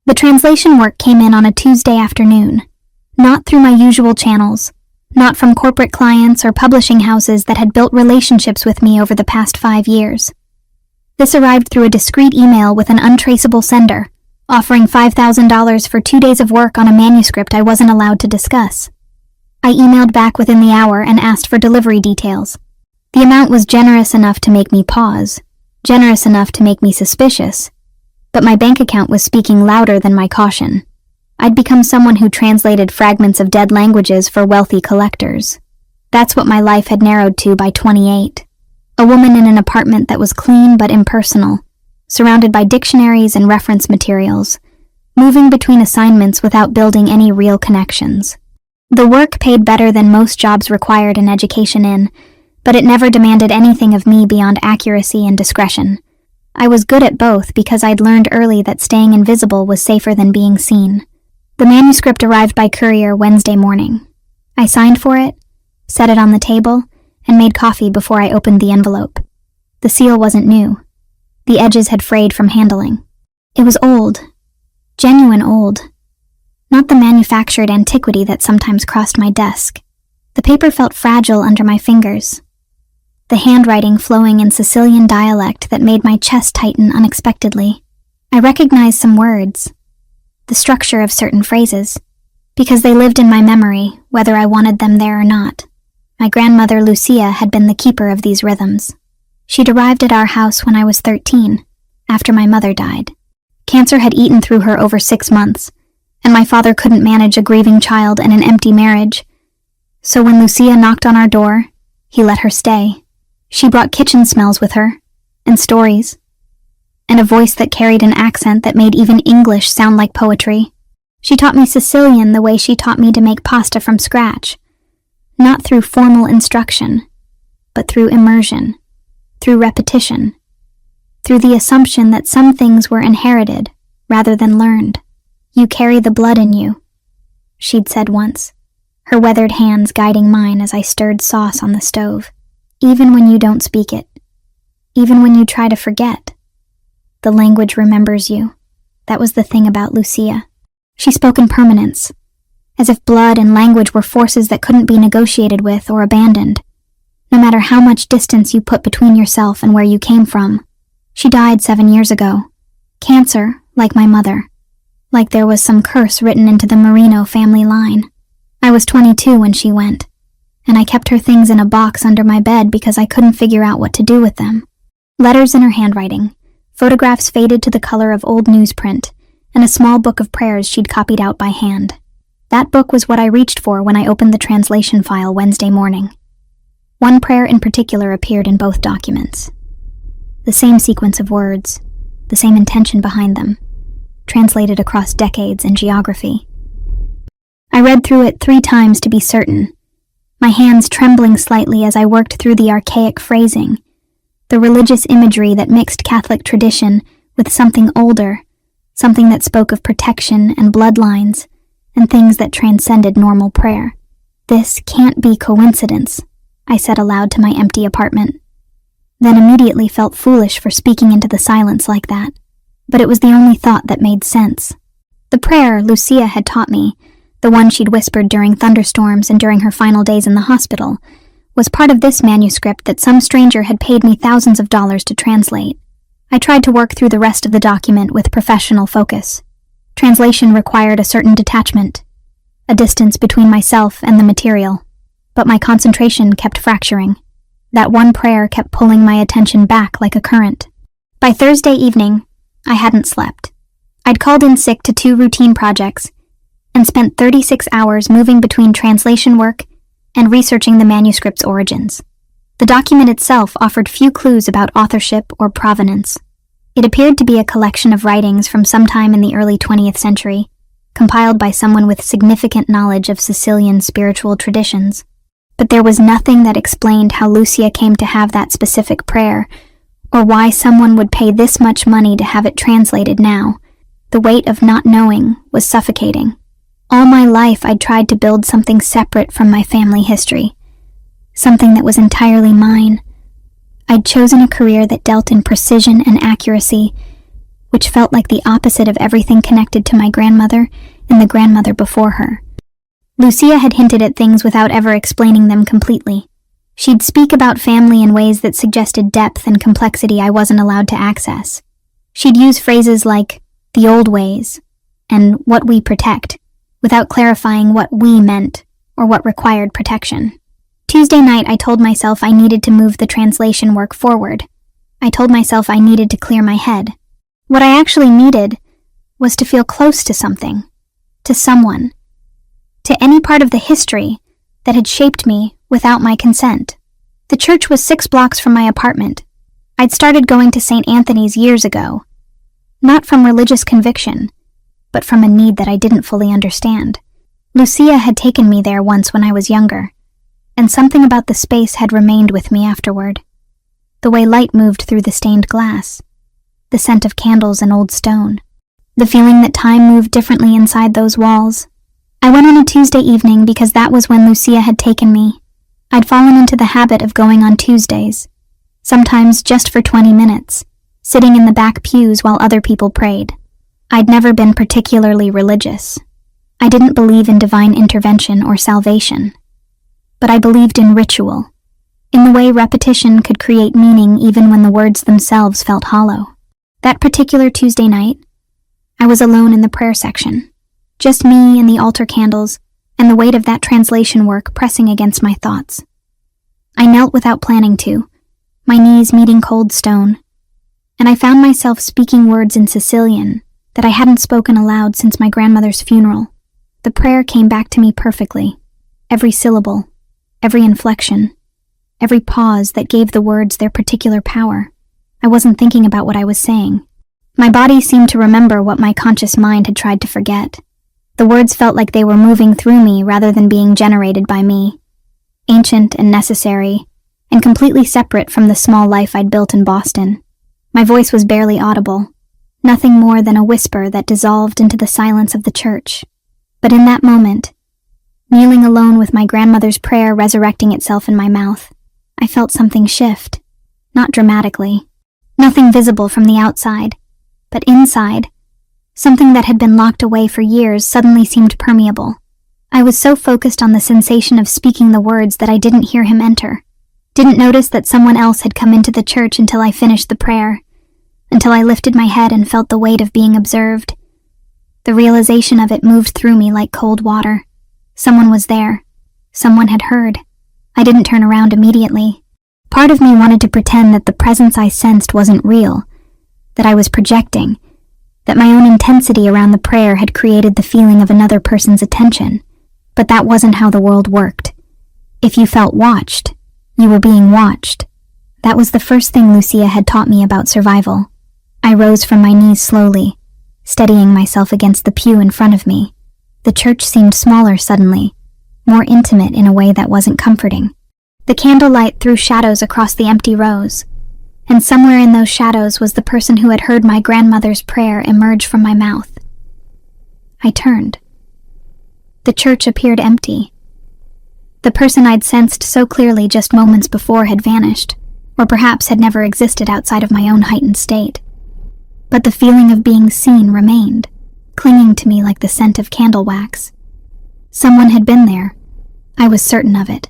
The translation work came in on a Tuesday afternoon, not through my usual channels, not from corporate clients or publishing houses that had built relationships with me over the past 5 years. This arrived through a discreet email with an untraceable sender, offering $5,000 for 2 days of work on a manuscript I wasn't allowed to discuss. I emailed back within the hour and asked for delivery details. The amount was generous enough to make me pause, generous enough to make me suspicious, but my bank account was speaking louder than my caution. I'd become someone who translated fragments of dead languages for wealthy collectors. That's what my life had narrowed to by 28. A woman in an apartment that was clean but impersonal, surrounded by dictionaries and reference materials, moving between assignments without building any real connections. The work paid better than most jobs required an education in, but it never demanded anything of me beyond accuracy and discretion. I was good at both because I'd learned early that staying invisible was safer than being seen. The manuscript arrived by courier Wednesday morning. I signed for it, set it on the table, and made coffee before I opened the envelope. The seal wasn't new. The edges had frayed from handling. It was old. Genuine old. Not the manufactured antiquity that sometimes crossed my desk. The paper felt fragile under my fingers, the handwriting flowing in Sicilian dialect that made my chest tighten unexpectedly. I recognized some words, the structure of certain phrases, because they lived in my memory, whether I wanted them there or not. My grandmother Lucia had been the keeper of these rhythms. She'd arrived at our house when I was 13, after my mother died. Cancer had eaten through her over 6 months, and my father couldn't manage a grieving child and an empty marriage. So when Lucia knocked on our door, he let her stay. She brought kitchen smells with her, and stories, and a voice that carried an accent that made even English sound like poetry. She taught me Sicilian the way she taught me to make pasta from scratch, not through formal instruction, but through immersion, through repetition, through the assumption that some things were inherited rather than learned. "You carry the blood in you," she'd said once, her weathered hands guiding mine as I stirred sauce on the stove. "Even when you don't speak it, even when you try to forget, the language remembers you." That was the thing about Lucia. She spoke in permanence, as if blood and language were forces that couldn't be negotiated with or abandoned, no matter how much distance you put between yourself and where you came from. She died 7 years ago. Cancer, like my mother. Like there was some curse written into the Marino family line. I was 22 when she went, and I kept her things in a box under my bed because I couldn't figure out what to do with them. Letters in her handwriting, photographs faded to the color of old newsprint, and a small book of prayers she'd copied out by hand. That book was what I reached for when I opened the translation file Wednesday morning. One prayer in particular appeared in both documents. The same sequence of words, the same intention behind them, translated across decades and geography. I read through it 3 times to be certain, my hands trembling slightly as I worked through the archaic phrasing, the religious imagery that mixed Catholic tradition with something older, something that spoke of protection and bloodlines, and things that transcended normal prayer. "This can't be coincidence," I said aloud to my empty apartment, then immediately felt foolish for speaking into the silence like that. But it was the only thought that made sense. The prayer Lucia had taught me, the one she'd whispered during thunderstorms and during her final days in the hospital, was part of this manuscript that some stranger had paid me thousands of dollars to translate. I tried to work through the rest of the document with professional focus. Translation required a certain detachment, a distance between myself and the material, but my concentration kept fracturing. That one prayer kept pulling my attention back like a current. By Thursday evening, I hadn't slept. I'd called in sick to 2 routine projects and spent 36 hours moving between translation work and researching the manuscript's origins. The document itself offered few clues about authorship or provenance. It appeared to be a collection of writings from sometime in the early 20th century, compiled by someone with significant knowledge of Sicilian spiritual traditions. But there was nothing that explained how Lucia came to have that specific prayer, or why someone would pay this much money to have it translated now. The weight of not knowing was suffocating. All my life I'd tried to build something separate from my family history, something that was entirely mine. I'd chosen a career that dealt in precision and accuracy, which felt like the opposite of everything connected to my grandmother and the grandmother before her. Lucia had hinted at things without ever explaining them completely. She'd speak about family in ways that suggested depth and complexity I wasn't allowed to access. She'd use phrases like, the old ways, and what we protect, without clarifying what we meant or what required protection. Tuesday night, I told myself I needed to move the translation work forward. I told myself I needed to clear my head. What I actually needed was to feel close to something, to someone, to any part of the history that had shaped me without my consent. The church was 6 blocks from my apartment. I'd started going to St. Anthony's years ago, not from religious conviction, but from a need that I didn't fully understand. Lucia had taken me there once when I was younger, and something about the space had remained with me afterward. The way light moved through the stained glass, the scent of candles and old stone, the feeling that time moved differently inside those walls. I went on a Tuesday evening because that was when Lucia had taken me. I'd fallen into the habit of going on Tuesdays, sometimes just for 20 minutes, sitting in the back pews while other people prayed. I'd never been particularly religious. I didn't believe in divine intervention or salvation, but I believed in ritual, in the way repetition could create meaning even when the words themselves felt hollow. That particular Tuesday night, I was alone in the prayer section, just me and the altar candles and the weight of that translation work pressing against my thoughts. I knelt without planning to, my knees meeting cold stone, and I found myself speaking words in Sicilian that I hadn't spoken aloud since my grandmother's funeral. The prayer came back to me perfectly, every syllable, every inflection, every pause that gave the words their particular power. I wasn't thinking about what I was saying. My body seemed to remember what my conscious mind had tried to forget. The words felt like they were moving through me rather than being generated by me, ancient and necessary, and completely separate from the small life I'd built in Boston. My voice was barely audible, nothing more than a whisper that dissolved into the silence of the church. But in that moment, kneeling alone with my grandmother's prayer resurrecting itself in my mouth, I felt something shift, not dramatically, nothing visible from the outside, but inside, something that had been locked away for years suddenly seemed permeable. I was so focused on the sensation of speaking the words that I didn't hear him enter, didn't notice that someone else had come into the church until I finished the prayer, until I lifted my head and felt the weight of being observed. The realization of it moved through me like cold water. Someone was there. Someone had heard. I didn't turn around immediately. Part of me wanted to pretend that the presence I sensed wasn't real, that I was projecting, that my own intensity around the prayer had created the feeling of another person's attention. But that wasn't how the world worked. If you felt watched, you were being watched. That was the first thing Lucia had taught me about survival. I rose from my knees slowly, steadying myself against the pew in front of me. The church seemed smaller suddenly, more intimate in a way that wasn't comforting. The candlelight threw shadows across the empty rows, and somewhere in those shadows was the person who had heard my grandmother's prayer emerge from my mouth. I turned. The church appeared empty. The person I'd sensed so clearly just moments before had vanished, or perhaps had never existed outside of my own heightened state. But the feeling of being seen remained, clinging to me like the scent of candle wax. Someone had been there. I was certain of it.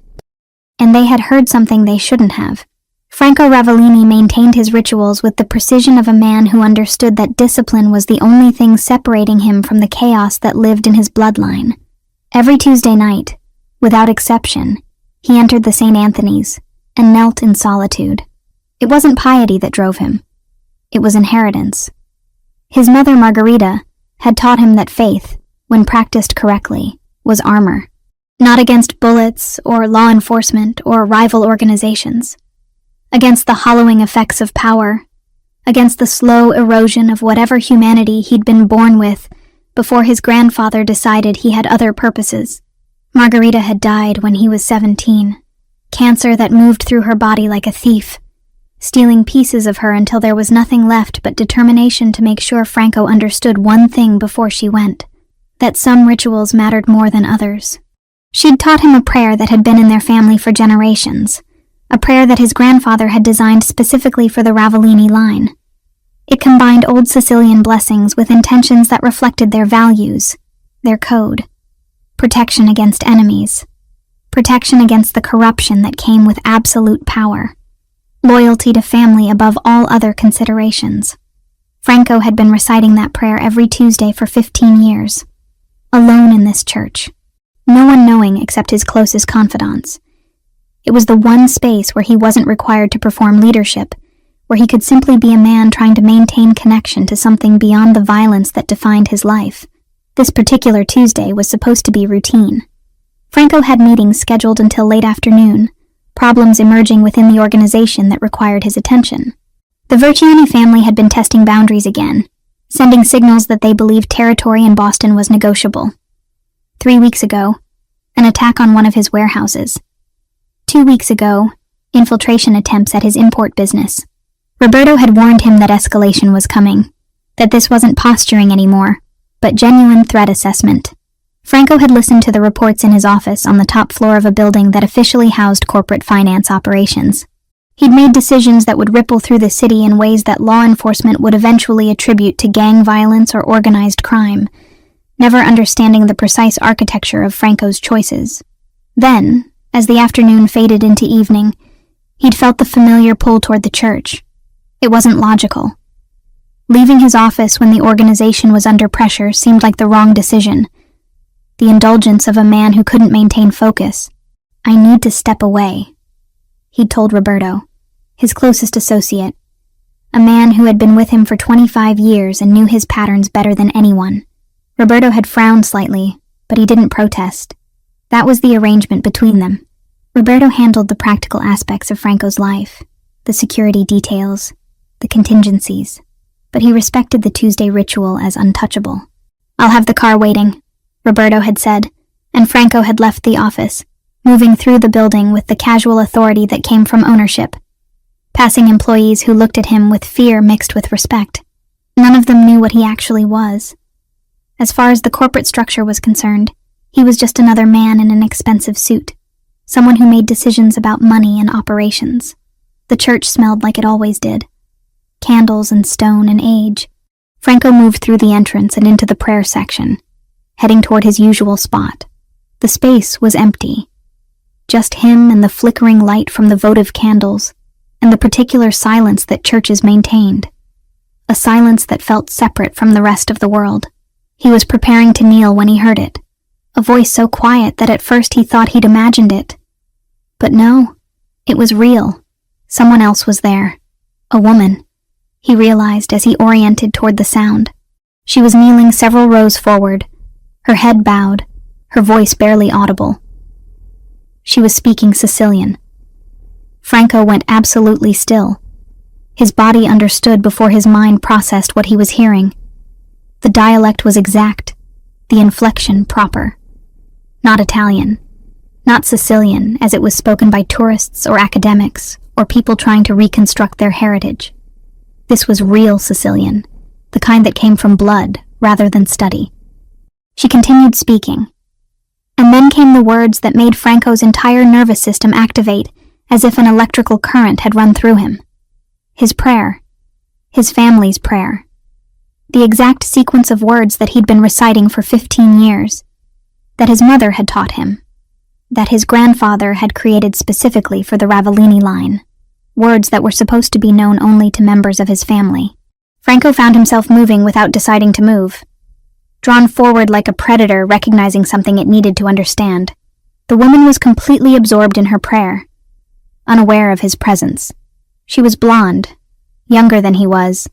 And they had heard something they shouldn't have. Franco Ravellini maintained his rituals with the precision of a man who understood that discipline was the only thing separating him from the chaos that lived in his bloodline. Every Tuesday night, without exception, he entered the St. Anthony's and knelt in solitude. It wasn't piety that drove him. It was inheritance. His mother, Margarita, had taught him that faith, when practiced correctly, was armor, not against bullets or law enforcement or rival organizations, against the hollowing effects of power, against the slow erosion of whatever humanity he'd been born with before his grandfather decided he had other purposes. Margarita had died when he was 17, cancer that moved through her body like a thief, stealing pieces of her until there was nothing left but determination to make sure Franco understood one thing before she went, that some rituals mattered more than others. She'd taught him a prayer that had been in their family for generations, a prayer that his grandfather had designed specifically for the Ravellini line. It combined old Sicilian blessings with intentions that reflected their values, their code. Protection against enemies. Protection against the corruption that came with absolute power. Loyalty to family above all other considerations. Franco had been reciting that prayer every Tuesday for 15 years. Alone in this church. No one knowing except his closest confidants. It was the one space where he wasn't required to perform leadership, where he could simply be a man trying to maintain connection to something beyond the violence that defined his life. This particular Tuesday was supposed to be routine. Franco had meetings scheduled until late afternoon, problems emerging within the organization that required his attention. The Verciani family had been testing boundaries again, sending signals that they believed territory in Boston was negotiable. 3 weeks ago, an attack on one of his warehouses. 2 weeks ago, infiltration attempts at his import business. Roberto had warned him that escalation was coming, that this wasn't posturing anymore, but genuine threat assessment. Franco had listened to the reports in his office on the top floor of a building that officially housed corporate finance operations. He'd made decisions that would ripple through the city in ways that law enforcement would eventually attribute to gang violence or organized crime, never understanding the precise architecture of Franco's choices. Then, as the afternoon faded into evening, he'd felt the familiar pull toward the church. It wasn't logical. Leaving his office when the organization was under pressure seemed like the wrong decision. The indulgence of a man who couldn't maintain focus. "I need to step away," he'd told Roberto, his closest associate, a man who had been with him for 25 years and knew his patterns better than anyone. Roberto had frowned slightly, but he didn't protest. That was the arrangement between them. Roberto handled the practical aspects of Franco's life, the security details, the contingencies, but he respected the Tuesday ritual as untouchable. "I'll have the car waiting," Roberto had said, and Franco had left the office, moving through the building with the casual authority that came from ownership, passing employees who looked at him with fear mixed with respect. None of them knew what he actually was. As far as the corporate structure was concerned, he was just another man in an expensive suit, someone who made decisions about money and operations. The church smelled like it always did. Candles and stone and age. Franco moved through the entrance and into the prayer section, heading toward his usual spot. The space was empty. Just him and the flickering light from the votive candles, and the particular silence that churches maintained. A silence that felt separate from the rest of the world. He was preparing to kneel when he heard it, a voice so quiet that at first he thought he'd imagined it. But no, it was real. Someone else was there. A woman, he realized as he oriented toward the sound. She was kneeling several rows forward, her head bowed, her voice barely audible. She was speaking Sicilian. Franco went absolutely still. His body understood before his mind processed what he was hearing. The dialect was exact, the inflection proper. Not Italian, not Sicilian as it was spoken by tourists or academics or people trying to reconstruct their heritage. This was real Sicilian, the kind that came from blood rather than study. She continued speaking, and then came the words that made Franco's entire nervous system activate as if an electrical current had run through him. His prayer, his family's prayer. The exact sequence of words that he'd been reciting for 15 years, that his mother had taught him, that his grandfather had created specifically for the Ravellini line, words that were supposed to be known only to members of his family. Franco found himself moving without deciding to move, drawn forward like a predator recognizing something it needed to understand. The woman was completely absorbed in her prayer, unaware of his presence. She was blonde, younger than he was,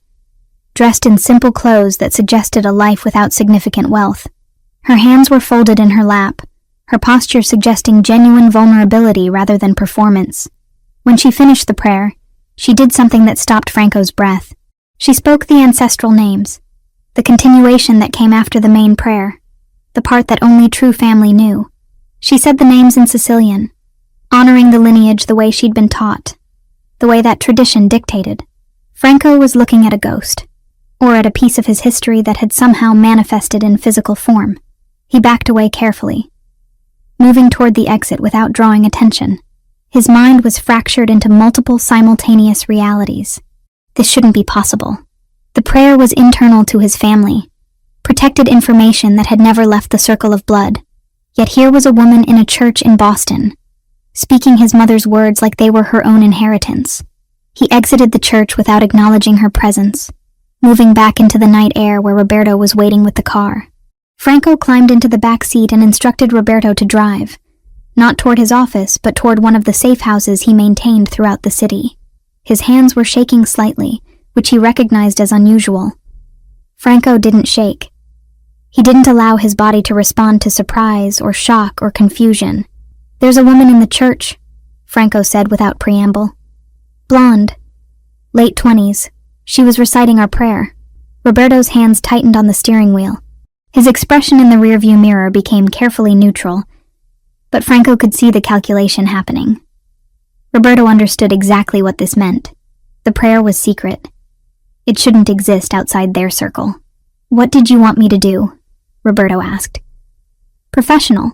dressed in simple clothes that suggested a life without significant wealth. Her hands were folded in her lap, her posture suggesting genuine vulnerability rather than performance. When she finished the prayer, she did something that stopped Franco's breath. She spoke the ancestral names, the continuation that came after the main prayer, the part that only true family knew. She said the names in Sicilian, honoring the lineage the way she'd been taught, the way that tradition dictated. Franco was looking at a ghost, or at a piece of his history that had somehow manifested in physical form. He backed away carefully, moving toward the exit without drawing attention. His mind was fractured into multiple simultaneous realities. This shouldn't be possible. The prayer was internal to his family, protected information that had never left the circle of blood. Yet here was a woman in a church in Boston, speaking his mother's words like they were her own inheritance. He exited the church without acknowledging her presence, moving back into the night air where Roberto was waiting with the car. Franco climbed into the back seat and instructed Roberto to drive, not toward his office, but toward one of the safe houses he maintained throughout the city. His hands were shaking slightly, which he recognized as unusual. Franco didn't shake. He didn't allow his body to respond to surprise or shock or confusion. "There's a woman in the church," Franco said without preamble. "Blonde. Late 20s. She was reciting our prayer." Roberto's hands tightened on the steering wheel. His expression in the rearview mirror became carefully neutral, but Franco could see the calculation happening. Roberto understood exactly what this meant. The prayer was secret. It shouldn't exist outside their circle. "What did you want me to do?" Roberto asked. "Professional.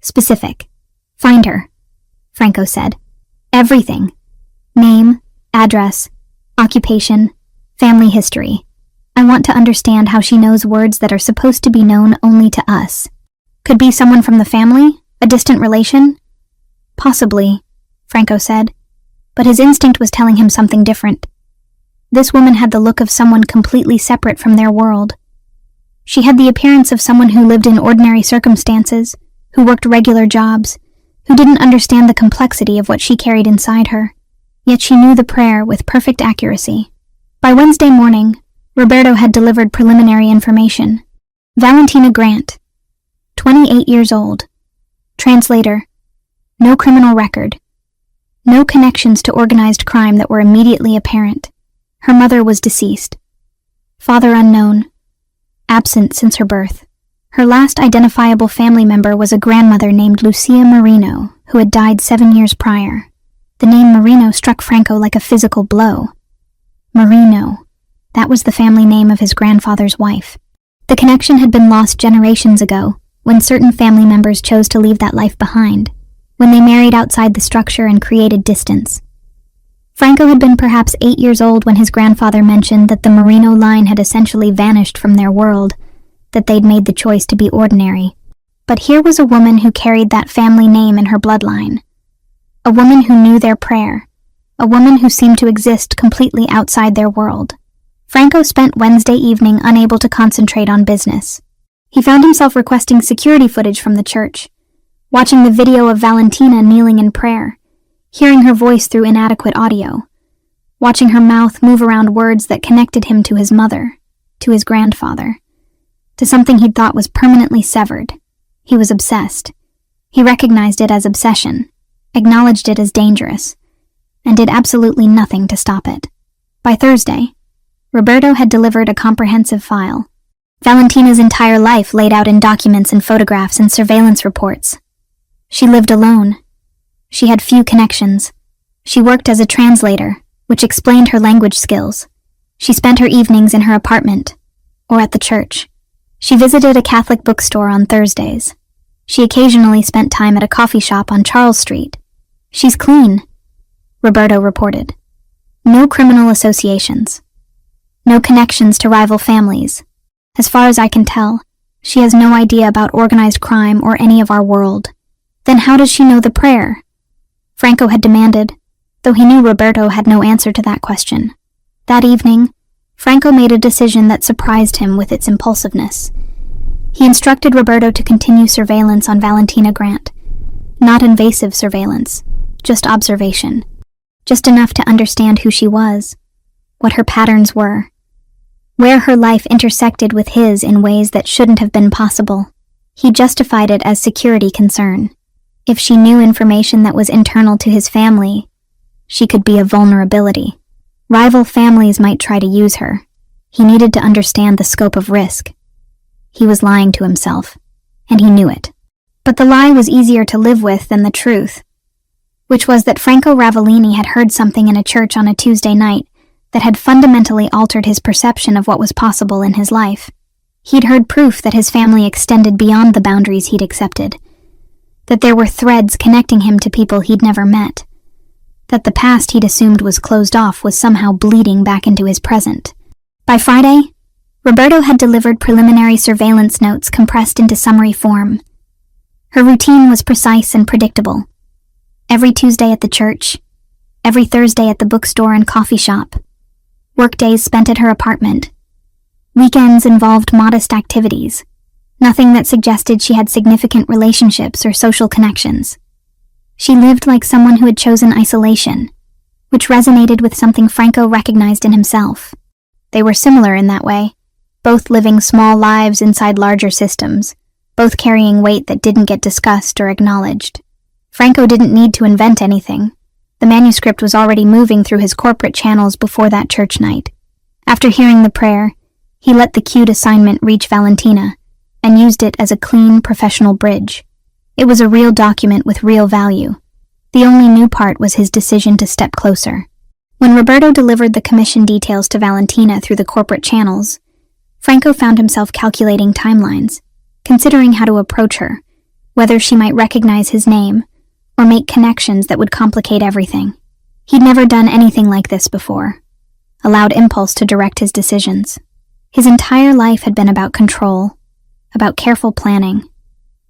Specific. Find her," Franco said. "Everything. Name, address, occupation, family history. I want to understand how she knows words that are supposed to be known only to us. Could be someone from the family, a distant relation?" "Possibly," Franco said, but his instinct was telling him something different. This woman had the look of someone completely separate from their world. She had the appearance of someone who lived in ordinary circumstances, who worked regular jobs, who didn't understand the complexity of what she carried inside her. Yet she knew the prayer with perfect accuracy. By Wednesday morning, Roberto had delivered preliminary information. Valentina Grant, 28 years old. Translator. No criminal record. No connections to organized crime that were immediately apparent. Her mother was deceased. Father unknown. Absent since her birth. Her last identifiable family member was a grandmother named Lucia Marino, who had died 7 years prior. The name Marino struck Franco like a physical blow. Marino. That was the family name of his grandfather's wife. The connection had been lost generations ago, when certain family members chose to leave that life behind, when they married outside the structure and created distance. Franco had been perhaps 8 years old when his grandfather mentioned that the Marino line had essentially vanished from their world, that they'd made the choice to be ordinary. But here was a woman who carried that family name in her bloodline. A woman who knew their prayer. A woman who seemed to exist completely outside their world. Franco spent Wednesday evening unable to concentrate on business. He found himself requesting security footage from the church, watching the video of Valentina kneeling in prayer, hearing her voice through inadequate audio, watching her mouth move around words that connected him to his mother, to his grandfather, to something he'd thought was permanently severed. He was obsessed. He recognized it as obsession, acknowledged it as dangerous, and did absolutely nothing to stop it. By Thursday, Roberto had delivered a comprehensive file. Valentina's entire life laid out in documents and photographs and surveillance reports. She lived alone. She had few connections. She worked as a translator, which explained her language skills. She spent her evenings in her apartment, or at the church. She visited a Catholic bookstore on Thursdays. She occasionally spent time at a coffee shop on Charles Street. "She's clean," Roberto reported. "No criminal associations. No connections to rival families. As far as I can tell, she has no idea about organized crime or any of our world. Then how does she know the prayer?" Franco had demanded, though he knew Roberto had no answer to that question. That evening, Franco made a decision that surprised him with its impulsiveness. He instructed Roberto to continue surveillance on Valentina Grant. Not invasive surveillance, just observation. Just enough to understand who she was, what her patterns were, where her life intersected with his in ways that shouldn't have been possible. He justified it as security concern. If she knew information that was internal to his family, she could be a vulnerability. Rival families might try to use her. He needed to understand the scope of risk. He was lying to himself, and he knew it. But the lie was easier to live with than the truth, which was that Franco Ravellini had heard something in a church on a Tuesday night that had fundamentally altered his perception of what was possible in his life. He'd heard proof that his family extended beyond the boundaries he'd accepted, that there were threads connecting him to people he'd never met, that the past he'd assumed was closed off was somehow bleeding back into his present. By Friday, Roberto had delivered preliminary surveillance notes compressed into summary form. Her routine was precise and predictable. Every Tuesday at the church, every Thursday at the bookstore and coffee shop, workdays spent at her apartment. Weekends involved modest activities, nothing that suggested she had significant relationships or social connections. She lived like someone who had chosen isolation, which resonated with something Franco recognized in himself. They were similar in that way, both living small lives inside larger systems, both carrying weight that didn't get discussed or acknowledged. Franco didn't need to invent anything. The manuscript was already moving through his corporate channels before that church night. After hearing the prayer, he let the cued assignment reach Valentina and used it as a clean, professional bridge. It was a real document with real value. The only new part was his decision to step closer. When Roberto delivered the commission details to Valentina through the corporate channels, Franco found himself calculating timelines, considering how to approach her, whether she might recognize his name or make connections that would complicate everything. He'd never done anything like this before, allowed impulse to direct his decisions. His entire life had been about control, about careful planning,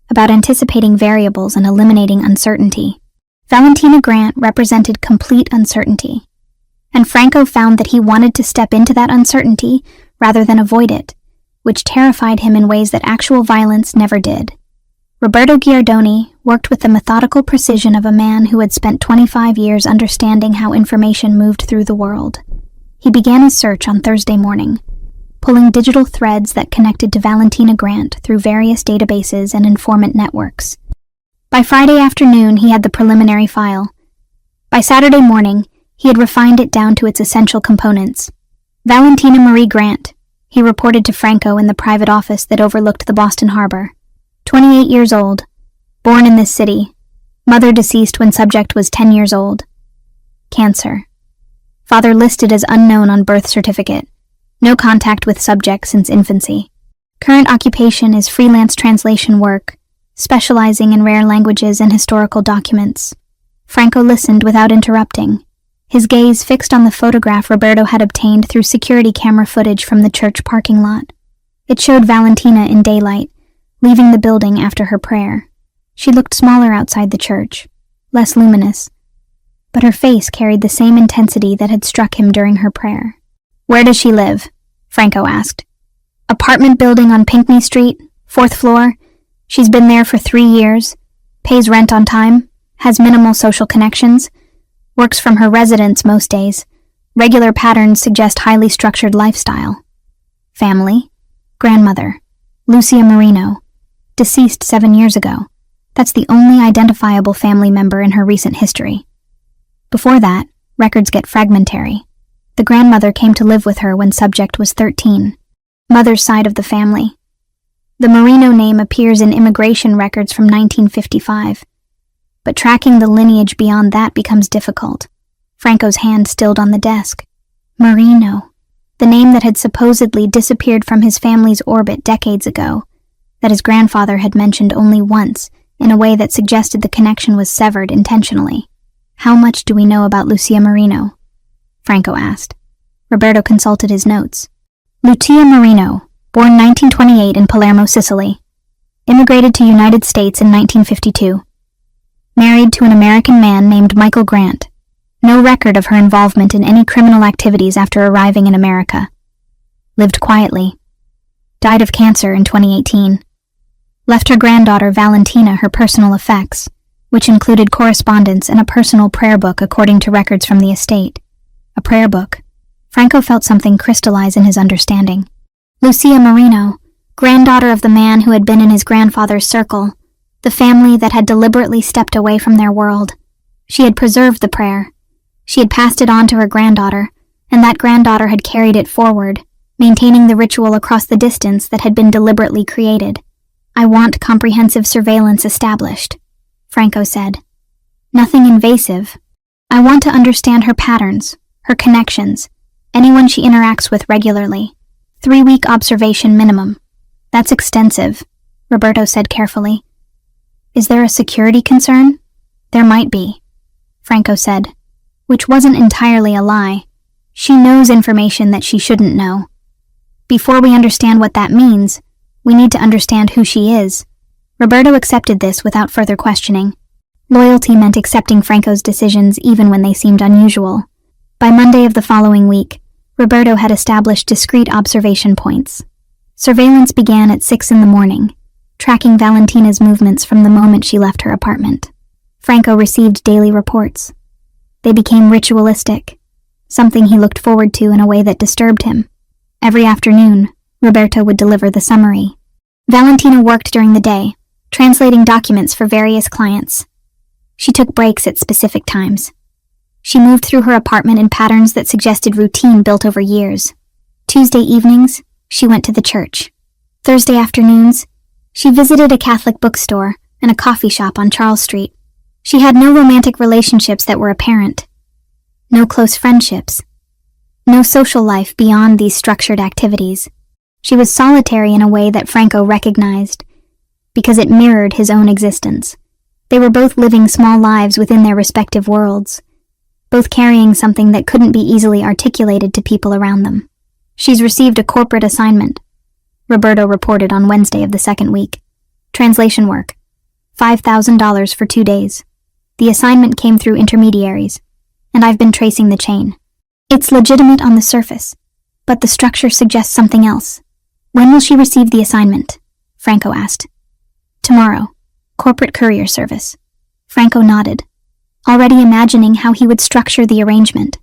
about anticipating variables and eliminating uncertainty. Valentina Grant represented complete uncertainty, and Franco found that he wanted to step into that uncertainty rather than avoid it, which terrified him in ways that actual violence never did. Roberto Giardoni worked with the methodical precision of a man who had spent 25 years understanding how information moved through the world. He began his search on Thursday morning, pulling digital threads that connected to Valentina Grant through various databases and informant networks. By Friday afternoon, he had the preliminary file. By Saturday morning, he had refined it down to its essential components. Valentina Marie Grant, he reported to Franco in the private office that overlooked the Boston Harbor. 28 years old, born in this city, mother deceased when subject was 10 years old. Cancer. Father listed as unknown on birth certificate. No contact with subject since infancy. Current occupation is freelance translation work, specializing in rare languages and historical documents. Franco listened without interrupting, his gaze fixed on the photograph Roberto had obtained through security camera footage from the church parking lot. It showed Valentina in daylight, leaving the building after her prayer. She looked smaller outside the church, less luminous, but her face carried the same intensity that had struck him during her prayer. "Where does she live?" Franco asked. "Apartment building on Pinckney Street, 4th floor. She's been there for 3 years, pays rent on time, has minimal social connections, works from her residence most days. Regular patterns suggest highly structured lifestyle. Family: grandmother, Lucia Marino, deceased 7 years ago. That's the only identifiable family member in her recent history. Before that, records get fragmentary. The grandmother came to live with her when subject was 13. Mother's side of the family. The Marino name appears in immigration records from 1955, but tracking the lineage beyond that becomes difficult. Franco's hand stilled on the desk. Marino, the name that had supposedly disappeared from his family's orbit decades ago, that his grandfather had mentioned only once, in a way that suggested the connection was severed intentionally. "How much do we know about Lucia Marino?" Franco asked. Roberto consulted his notes. Lucia Marino, born 1928 in Palermo, Sicily. Immigrated to United States in 1952. Married to an American man named Michael Grant. No record of her involvement in any criminal activities after arriving in America. Lived quietly. Died of cancer in 2018. Left her granddaughter Valentina her personal effects, which included correspondence and a personal prayer book according to records from the estate. A prayer book. Franco felt something crystallize in his understanding. Lucia Marino, granddaughter of the man who had been in his grandfather's circle, the family that had deliberately stepped away from their world. She had preserved the prayer. She had passed it on to her granddaughter, and that granddaughter had carried it forward, maintaining the ritual across the distance that had been deliberately created. "I want comprehensive surveillance established," Franco said. "Nothing invasive. I want to understand her patterns, her connections, anyone she interacts with regularly. 3-week observation minimum." "That's extensive," Roberto said carefully. "Is there a security concern?" "There might be," Franco said, which wasn't entirely a lie. She knows information that she shouldn't know. Before we understand what that means, we need to understand who she is. Roberto accepted this without further questioning. Loyalty meant accepting Franco's decisions even when they seemed unusual. By Monday of the following week, Roberto had established discrete observation points. Surveillance began at 6 in the morning, tracking Valentina's movements from the moment she left her apartment. Franco received daily reports. They became ritualistic, something he looked forward to in a way that disturbed him. Every afternoon, Roberto would deliver the summary. Valentina worked during the day, translating documents for various clients. She took breaks at specific times. She moved through her apartment in patterns that suggested routine built over years. Tuesday evenings, she went to the church. Thursday afternoons, she visited a Catholic bookstore and a coffee shop on Charles Street. She had no romantic relationships that were apparent. No close friendships. No social life beyond these structured activities. She was solitary in a way that Franco recognized, because it mirrored his own existence. They were both living small lives within their respective worlds, both carrying something that couldn't be easily articulated to people around them. She's received a corporate assignment, Roberto reported on Wednesday of the second week. Translation work. $5,000 for 2 days. The assignment came through intermediaries, and I've been tracing the chain. It's legitimate on the surface, but the structure suggests something else. When will she receive the assignment? Franco asked. Tomorrow. Corporate courier service. Franco nodded, already imagining how he would structure the arrangement,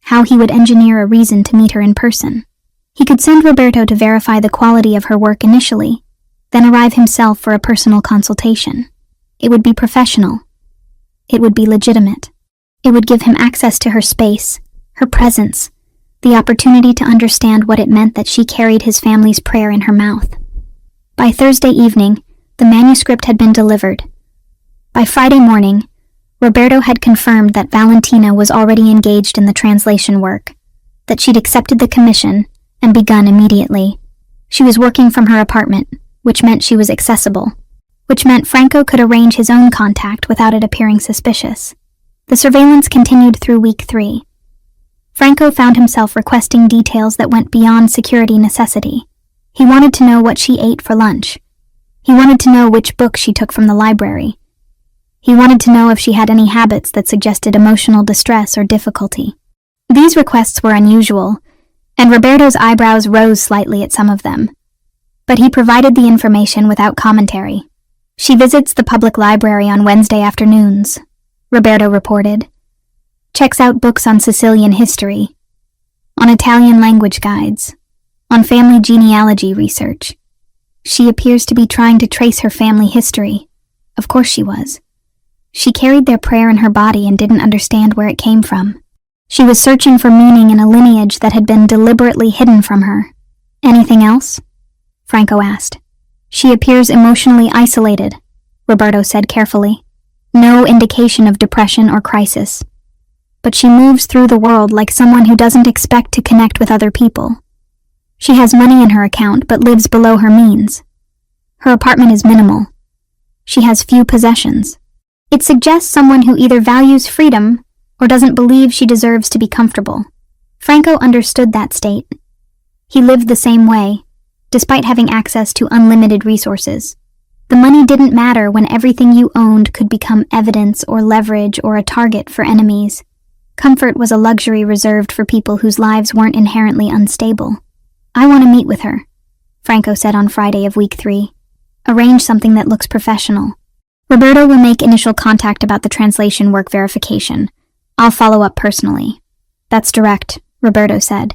how he would engineer a reason to meet her in person. He could send Roberto to verify the quality of her work initially, then arrive himself for a personal consultation. It would be professional. It would be legitimate. It would give him access to her space, her presence, the opportunity to understand what it meant that she carried his family's prayer in her mouth. By Thursday evening, the manuscript had been delivered. By Friday morning, Roberto had confirmed that Valentina was already engaged in the translation work, that she'd accepted the commission and begun immediately. She was working from her apartment, which meant she was accessible, which meant Franco could arrange his own contact without it appearing suspicious. The surveillance continued through week 3. Franco found himself requesting details that went beyond security necessity. He wanted to know what she ate for lunch. He wanted to know which book she took from the library. He wanted to know if she had any habits that suggested emotional distress or difficulty. These requests were unusual, and Roberto's eyebrows rose slightly at some of them. But he provided the information without commentary. She visits the public library on Wednesday afternoons, Roberto reported. Checks out books on Sicilian history, on Italian language guides, on family genealogy research. She appears to be trying to trace her family history. Of course she was. She carried their prayer in her body and didn't understand where it came from. She was searching for meaning in a lineage that had been deliberately hidden from her. Anything else? Franco asked. She appears emotionally isolated, Roberto said carefully. No indication of depression or crisis. But she moves through the world like someone who doesn't expect to connect with other people. She has money in her account but lives below her means. Her apartment is minimal. She has few possessions. It suggests someone who either values freedom or doesn't believe she deserves to be comfortable. Franco understood that state. He lived the same way, despite having access to unlimited resources. The money didn't matter when everything you owned could become evidence or leverage or a target for enemies. Comfort was a luxury reserved for people whose lives weren't inherently unstable. I want to meet with her, Franco said on Friday of week 3. Arrange something that looks professional. Roberto will make initial contact about the translation work verification. I'll follow up personally. That's direct, Roberto said.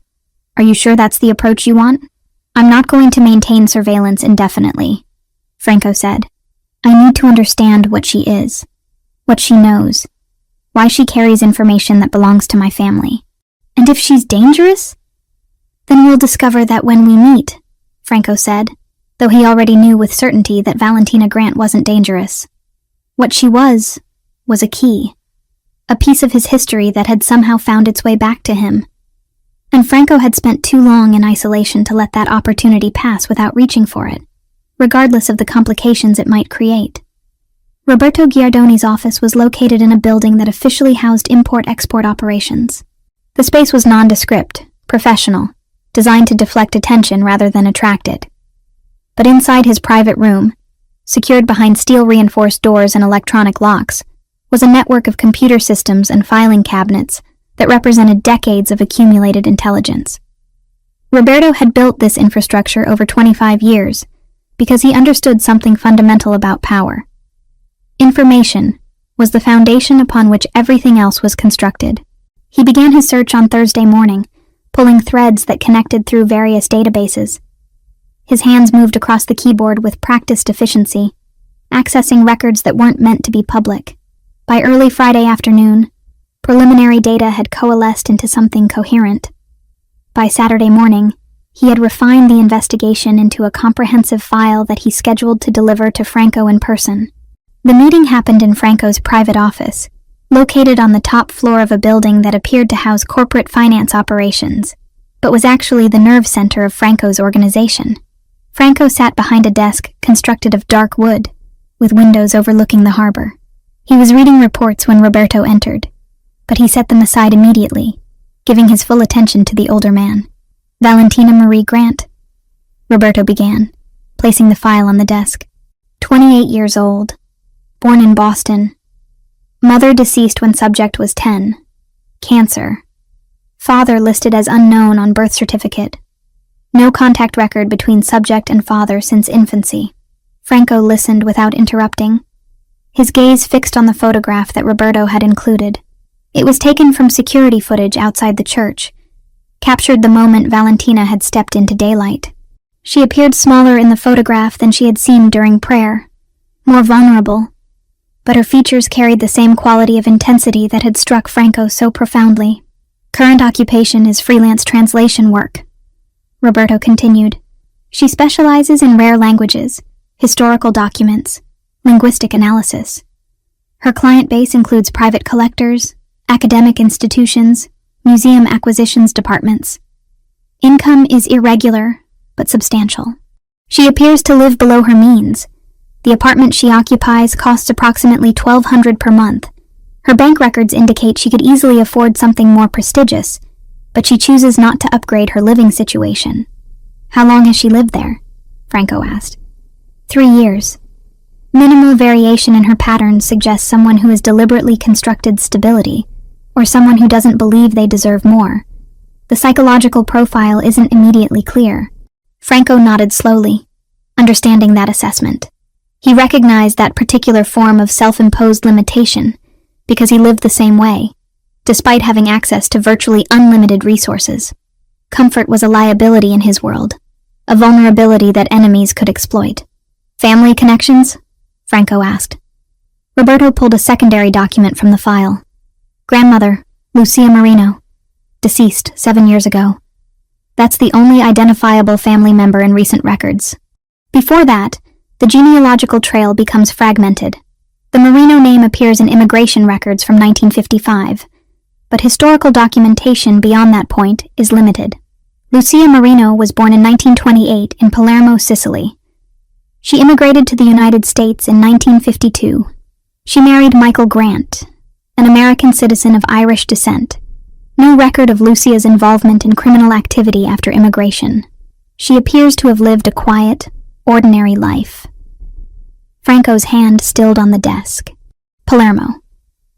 Are you sure that's the approach you want? I'm not going to maintain surveillance indefinitely, Franco said. I need to understand what she is, what she knows, why she carries information that belongs to my family. And if she's dangerous? Then we'll discover that when we meet, Franco said, though he already knew with certainty that Valentina Grant wasn't dangerous. What she was a key, a piece of his history that had somehow found its way back to him. And Franco had spent too long in isolation to let that opportunity pass without reaching for it, regardless of the complications it might create. Roberto Giardoni's office was located in a building that officially housed import-export operations. The space was nondescript, professional, designed to deflect attention rather than attract it. But inside his private room, secured behind steel-reinforced doors and electronic locks, was a network of computer systems and filing cabinets that represented decades of accumulated intelligence. Roberto had built this infrastructure over 25 years because he understood something fundamental about power. Information was the foundation upon which everything else was constructed. He began his search on Thursday morning, pulling threads that connected through various databases. His hands moved across the keyboard with practiced efficiency, accessing records that weren't meant to be public. By early Friday afternoon, preliminary data had coalesced into something coherent. By Saturday morning, he had refined the investigation into a comprehensive file that he scheduled to deliver to Franco in person. The meeting happened in Franco's private office, located on the top floor of a building that appeared to house corporate finance operations, but was actually the nerve center of Franco's organization. Franco sat behind a desk constructed of dark wood, with windows overlooking the harbor. He was reading reports when Roberto entered, but he set them aside immediately, giving his full attention to the older man. Valentina Marie Grant, Roberto began, placing the file on the desk. 28 years old, born in Boston. Mother deceased when subject was 10. Cancer. Father listed as unknown on birth certificate. No contact record between subject and father since infancy. Franco listened without interrupting, his gaze fixed on the photograph that Roberto had included. It was taken from security footage outside the church, captured the moment Valentina had stepped into daylight. She appeared smaller in the photograph than she had seemed during prayer, more vulnerable, but her features carried the same quality of intensity that had struck Franco so profoundly. Current occupation is freelance translation work, Roberto continued. She specializes in rare languages, historical documents, linguistic analysis. Her client base includes private collectors, academic institutions, museum acquisitions departments. Income is irregular, but substantial. She appears to live below her means. The apartment she occupies costs approximately $1,200 per month. Her bank records indicate she could easily afford something more prestigious, but she chooses not to upgrade her living situation. How long has she lived there? Franco asked. 3 years. Minimal variation in her patterns suggests someone who has deliberately constructed stability, or someone who doesn't believe they deserve more. The psychological profile isn't immediately clear. Franco nodded slowly, understanding that assessment. He recognized that particular form of self-imposed limitation because he lived the same way, despite having access to virtually unlimited resources. Comfort was a liability in his world, a vulnerability that enemies could exploit. Family connections? Franco asked. Roberto pulled a secondary document from the file. Grandmother, Lucia Marino, deceased 7 years ago. That's the only identifiable family member in recent records. Before that, the genealogical trail becomes fragmented. The Marino name appears in immigration records from 1955, but historical documentation beyond that point is limited. Lucia Marino was born in 1928 in Palermo, Sicily. She immigrated to the United States in 1952. She married Michael Grant, an American citizen of Irish descent. No record of Lucia's involvement in criminal activity after immigration. She appears to have lived a quiet, ordinary life. Franco's hand stilled on the desk. Palermo,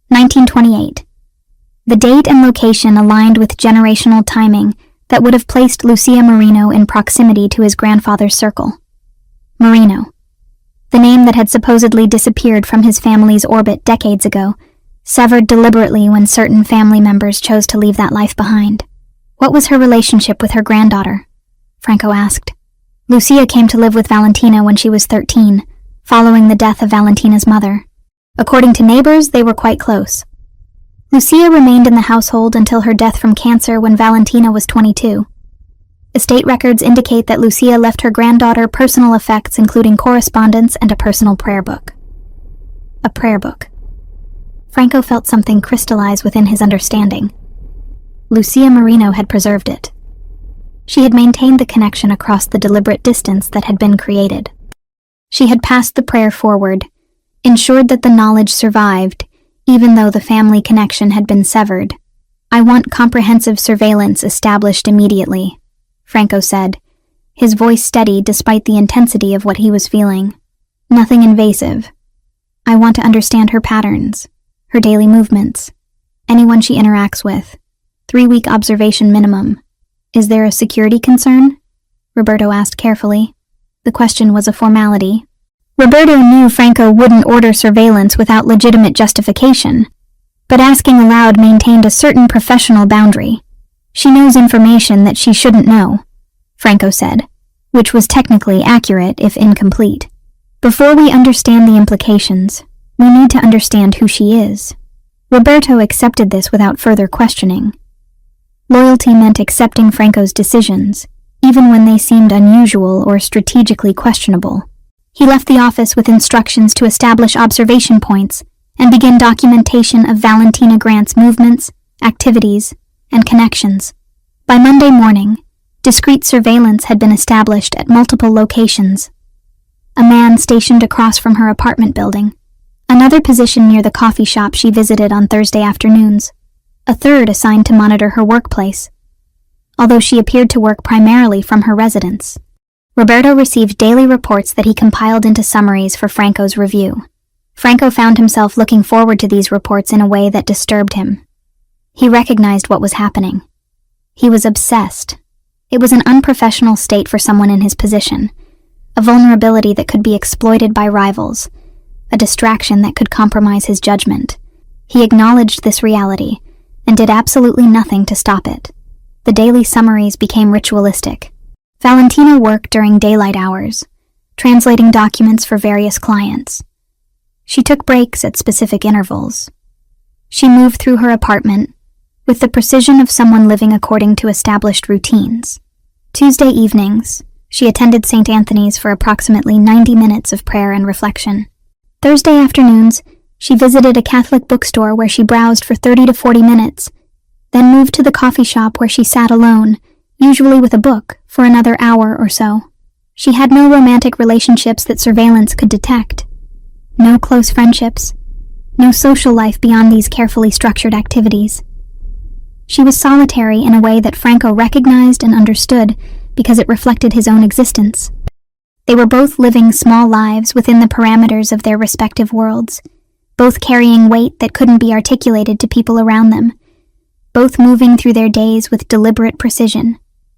1928. The date and location aligned with generational timing that would have placed Lucia Marino in proximity to his grandfather's circle. Marino, the name that had supposedly disappeared from his family's orbit decades ago, severed deliberately when certain family members chose to leave that life behind. What was her relationship with her granddaughter? Franco asked. Lucia came to live with Valentina when she was 13, following the death of Valentina's mother. According to neighbors, they were quite close. Lucia remained in the household until her death from cancer when Valentina was 22. Estate records indicate that Lucia left her granddaughter personal effects including correspondence and a personal prayer book. A prayer book. Franco felt something crystallize within his understanding. Lucia Marino had preserved it. She had maintained the connection across the deliberate distance that had been created. She had passed the prayer forward, ensured that the knowledge survived, even though the family connection had been severed. I want comprehensive surveillance established immediately, Franco said, his voice steady despite the intensity of what he was feeling. Nothing invasive. I want to understand her patterns, her daily movements, anyone she interacts with. 3-week observation minimum. Is there a security concern? Roberto asked carefully. The question was a formality. Roberto knew Franco wouldn't order surveillance without legitimate justification, but asking aloud maintained a certain professional boundary. She knows information that she shouldn't know, Franco said, which was technically accurate if incomplete. Before we understand the implications, we need to understand who she is. Roberto accepted this without further questioning. Loyalty meant accepting Franco's decisions, even when they seemed unusual or strategically questionable. He left the office with instructions to establish observation points and begin documentation of Valentina Grant's movements, activities, and connections. By Monday morning, discreet surveillance had been established at multiple locations. A man stationed across from her apartment building, another position near the coffee shop she visited on Thursday afternoons, a third assigned to monitor her workplace. Although she appeared to work primarily from her residence, Roberto received daily reports that he compiled into summaries for Franco's review. Franco found himself looking forward to these reports in a way that disturbed him. He recognized what was happening. He was obsessed. It was an unprofessional state for someone in his position, a vulnerability that could be exploited by rivals, a distraction that could compromise his judgment. He acknowledged this reality and did absolutely nothing to stop it. The daily summaries became ritualistic. Valentina worked during daylight hours, translating documents for various clients. She took breaks at specific intervals. She moved through her apartment with the precision of someone living according to established routines. Tuesday evenings, she attended St. Anthony's for approximately 90 minutes of prayer and reflection. Thursday afternoons, she visited a Catholic bookstore where she browsed for 30 to 40 minutes, then moved to the coffee shop where she sat alone, usually with a book, for another hour or so. She had no romantic relationships that surveillance could detect. No close friendships. No social life beyond these carefully structured activities. She was solitary in a way that Franco recognized and understood because it reflected his own existence. They were both living small lives within the parameters of their respective worlds, both carrying weight that couldn't be articulated to people around them, both moving through their days with deliberate precision.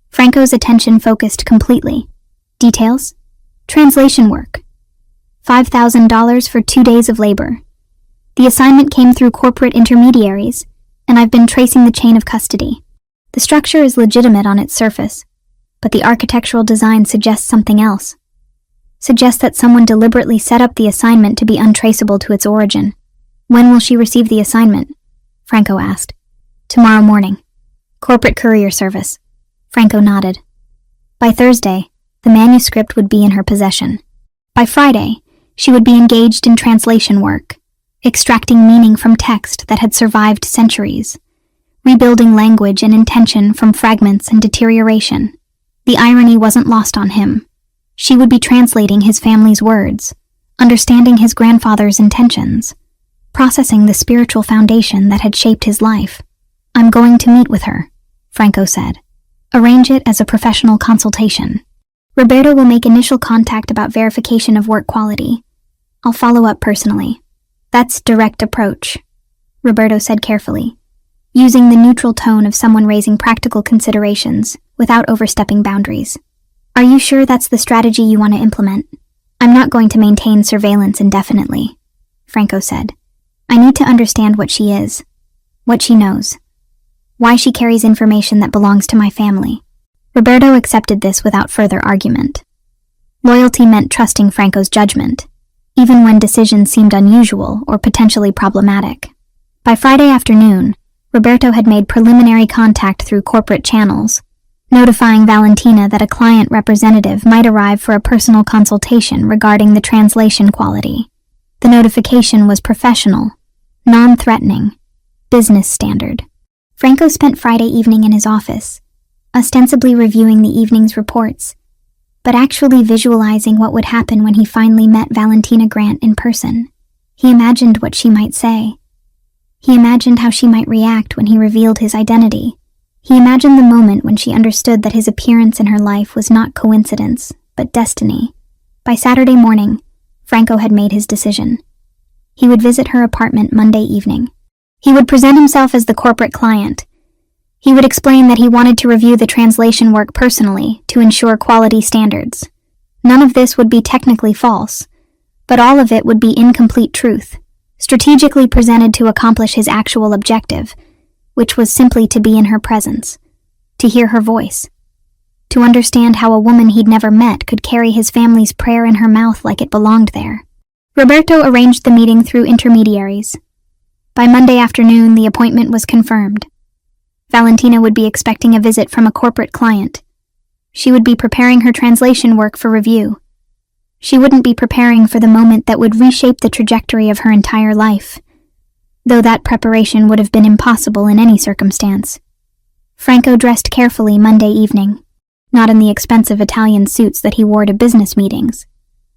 Franco's attention focused completely. Details? Translation work. $5,000 for 2 days of labor. The assignment came through corporate intermediaries, and I've been tracing the chain of custody. The structure is legitimate on its surface, but the architectural design suggests something else. Suggests that someone deliberately set up the assignment to be untraceable to its origin. When will she receive the assignment? Franco asked. Tomorrow morning. Corporate courier service. Franco nodded. By Thursday, the manuscript would be in her possession. By Friday, she would be engaged in translation work, extracting meaning from text that had survived centuries, rebuilding language and intention from fragments and deterioration. The irony wasn't lost on him. She would be translating his family's words, understanding his grandfather's intentions, processing the spiritual foundation that had shaped his life. I'm going to meet with her, Franco said. Arrange it as a professional consultation. Roberto will make initial contact about verification of work quality. I'll follow up personally. That's direct approach, Roberto said carefully, using the neutral tone of someone raising practical considerations without overstepping boundaries. Are you sure that's the strategy you want to implement? I'm not going to maintain surveillance indefinitely, Franco said. I need to understand what she is, what she knows, why she carries information that belongs to my family. Roberto accepted this without further argument. Loyalty meant trusting Franco's judgment, even when decisions seemed unusual or potentially problematic. By Friday afternoon, Roberto had made preliminary contact through corporate channels, notifying Valentina that a client representative might arrive for a personal consultation regarding the translation quality. The notification was professional, non-threatening, business standard. Franco spent Friday evening in his office, ostensibly reviewing the evening's reports, but actually visualizing what would happen when he finally met Valentina Grant in person. He imagined what she might say. He imagined how she might react when he revealed his identity, He imagined the moment when she understood that his appearance in her life was not coincidence, but destiny. By Saturday morning, Franco had made his decision. He would visit her apartment Monday evening. He would present himself as the corporate client. He would explain that he wanted to review the translation work personally to ensure quality standards. None of this would be technically false, but all of it would be incomplete truth, strategically presented to accomplish his actual objective, which was simply to be in her presence, to hear her voice, to understand how a woman he'd never met could carry his family's prayer in her mouth like it belonged there. Roberto arranged the meeting through intermediaries. By Monday afternoon, the appointment was confirmed. Valentina would be expecting a visit from a corporate client. She would be preparing her translation work for review. She wouldn't be preparing for the moment that would reshape the trajectory of her entire life, though that preparation would have been impossible in any circumstance. Franco dressed carefully Monday evening, not in the expensive Italian suits that he wore to business meetings,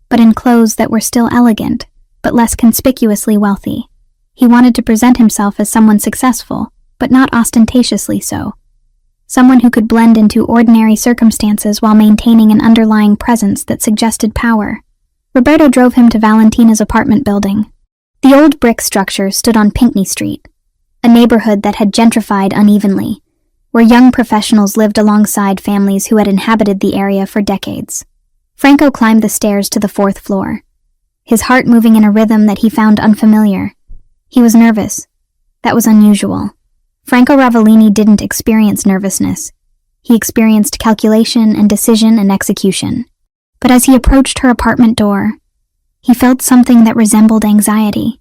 but in clothes that were still elegant, but less conspicuously wealthy. He wanted to present himself as someone successful, but not ostentatiously so. Someone who could blend into ordinary circumstances while maintaining an underlying presence that suggested power. Roberto drove him to Valentina's apartment building. The old brick structure stood on Pinckney Street, a neighborhood that had gentrified unevenly, where young professionals lived alongside families who had inhabited the area for decades. Franco climbed the stairs to the 4th floor, his heart moving in a rhythm that he found unfamiliar. He was nervous. That was unusual. Franco Ravellini didn't experience nervousness. He experienced calculation and decision and execution. But as he approached her apartment door, he felt something that resembled anxiety,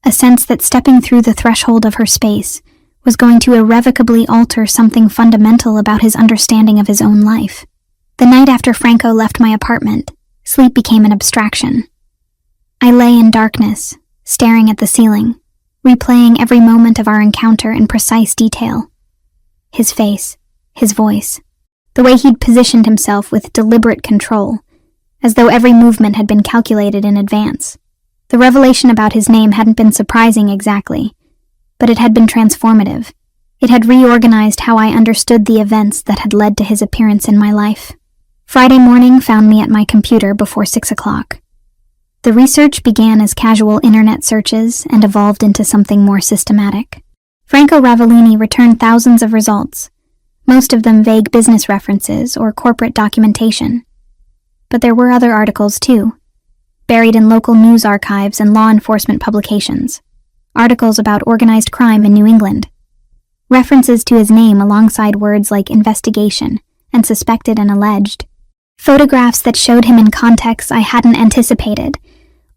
a sense that stepping through the threshold of her space was going to irrevocably alter something fundamental about his understanding of his own life. The night after Franco left my apartment, sleep became an abstraction. I lay in darkness, staring at the ceiling, replaying every moment of our encounter in precise detail. His face, his voice, the way he'd positioned himself with deliberate control, as though every movement had been calculated in advance. The revelation about his name hadn't been surprising exactly, but it had been transformative. It had reorganized how I understood the events that had led to his appearance in my life. Friday morning found me at my computer before 6 o'clock. The research began as casual internet searches and evolved into something more systematic. Franco Ravellini returned thousands of results, most of them vague business references or corporate documentation. But there were other articles too, buried in local news archives and law enforcement publications. Articles about organized crime in New England. References to his name alongside words like investigation and suspected and alleged. Photographs that showed him in contexts I hadn't anticipated,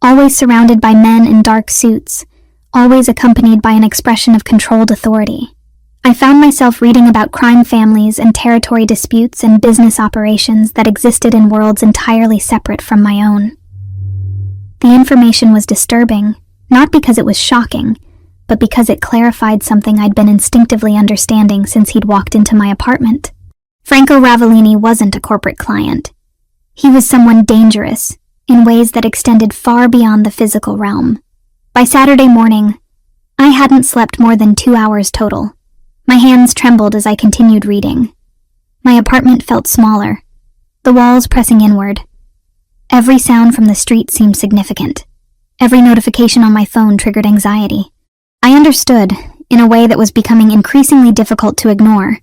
always surrounded by men in dark suits, always accompanied by an expression of controlled authority. I found myself reading about crime families and territory disputes and business operations that existed in worlds entirely separate from my own. The information was disturbing, not because it was shocking, but because it clarified something I'd been instinctively understanding since he'd walked into my apartment. Franco Ravellini wasn't a corporate client. He was someone dangerous, in ways that extended far beyond the physical realm. By Saturday morning, I hadn't slept more than 2 hours total. My hands trembled as I continued reading. My apartment felt smaller, the walls pressing inward. Every sound from the street seemed significant. Every notification on my phone triggered anxiety. I understood, in a way that was becoming increasingly difficult to ignore,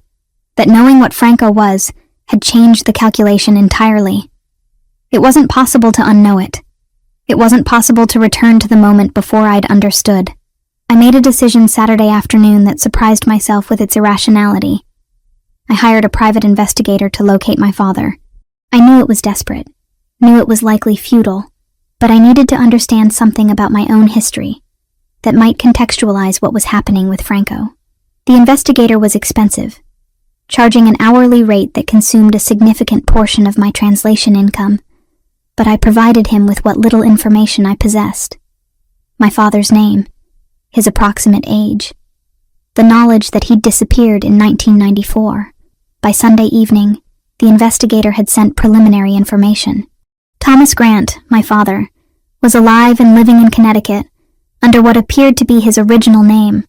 that knowing what Franco was had changed the calculation entirely. It wasn't possible to unknow it. It wasn't possible to return to the moment before I'd understood. I made a decision Saturday afternoon that surprised myself with its irrationality. I hired a private investigator to locate my father. I knew it was desperate, knew it was likely futile, but I needed to understand something about my own history that might contextualize what was happening with Franco. The investigator was expensive, charging an hourly rate that consumed a significant portion of my translation income, but I provided him with what little information I possessed. My father's name, his approximate age, the knowledge that he'd disappeared in 1994. By Sunday evening, the investigator had sent preliminary information. Thomas Grant, my father, was alive and living in Connecticut under what appeared to be his original name.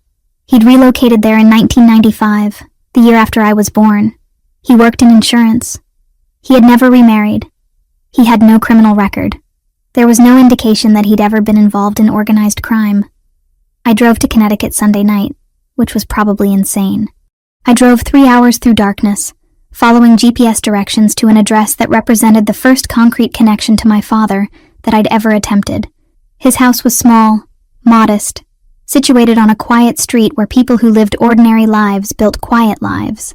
He'd relocated there in 1995, the year after I was born. He worked in insurance. He had never remarried. He had no criminal record. There was no indication that he'd ever been involved in organized crime. I drove to Connecticut Sunday night, which was probably insane. I drove 3 hours through darkness, following GPS directions to an address that represented the first concrete connection to my father that I'd ever attempted. His house was small, modest, situated on a quiet street where people who lived ordinary lives built quiet lives.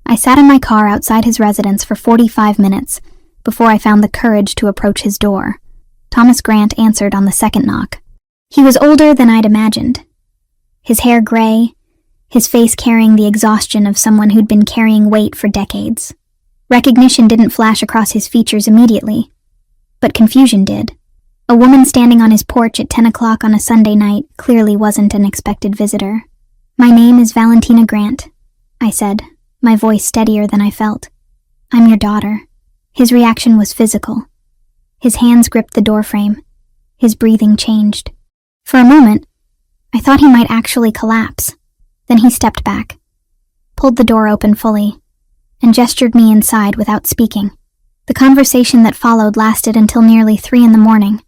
I sat in my car outside his residence for 45 minutes before I found the courage to approach his door. Thomas Grant answered on the second knock. He was older than I'd imagined. His hair gray, his face carrying the exhaustion of someone who'd been carrying weight for decades. Recognition didn't flash across his features immediately, but confusion did. A woman standing on his porch at 10 o'clock on a Sunday night clearly wasn't an expected visitor. "My name is Valentina Grant," I said, my voice steadier than I felt. "I'm your daughter." His reaction was physical. His hands gripped the doorframe. His breathing changed. For a moment, I thought he might actually collapse. Then he stepped back, pulled the door open fully, and gestured me inside without speaking. The conversation that followed lasted until nearly 3 in the morning.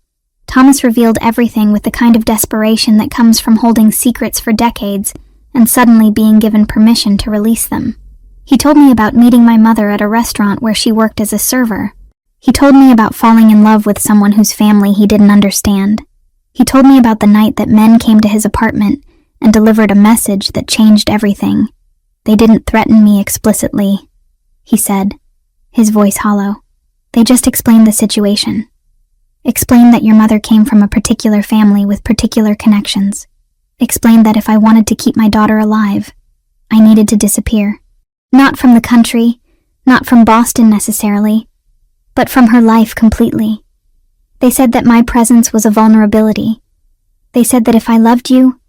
Thomas revealed everything with the kind of desperation that comes from holding secrets for decades and suddenly being given permission to release them. He told me about meeting my mother at a restaurant where she worked as a server. He told me about falling in love with someone whose family he didn't understand. He told me about the night that men came to his apartment and delivered a message that changed everything. "They didn't threaten me explicitly," he said, his voice hollow. "They just explained the situation. Explained that your mother came from a particular family with particular connections. Explained that if I wanted to keep my daughter alive, I needed to disappear. Not from the country, not from Boston necessarily, but from her life completely. They said that my presence was a vulnerability. They said that if I loved you,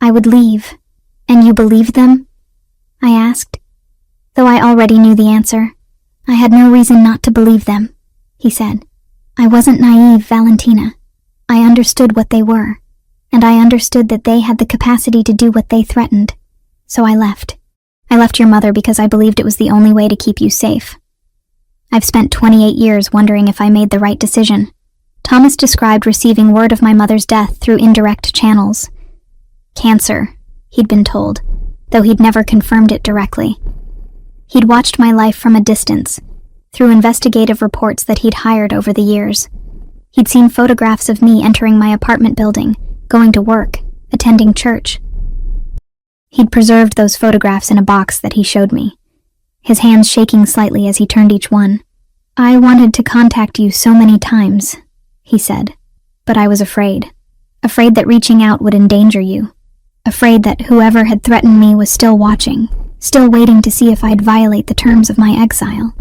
I would leave." "And you believed them?" I asked. Though I already knew the answer, I had no reason not to believe them, he said. "I wasn't naive, Valentina. I understood what they were, and I understood that they had the capacity to do what they threatened. So I left. I left your mother because I believed it was the only way to keep you safe. I've spent 28 years wondering if I made the right decision." Thomas described receiving word of my mother's death through indirect channels. Cancer, he'd been told, though he'd never confirmed it directly. He'd watched my life from a distance, through investigative reports that he'd hired over the years. He'd seen photographs of me entering my apartment building, going to work, attending church. He'd preserved those photographs in a box that he showed me, his hands shaking slightly as he turned each one. "I wanted to contact you so many times," he said, "but I was afraid that reaching out would endanger you, afraid that whoever had threatened me was still watching, still waiting to see if I'd violate the terms of my exile,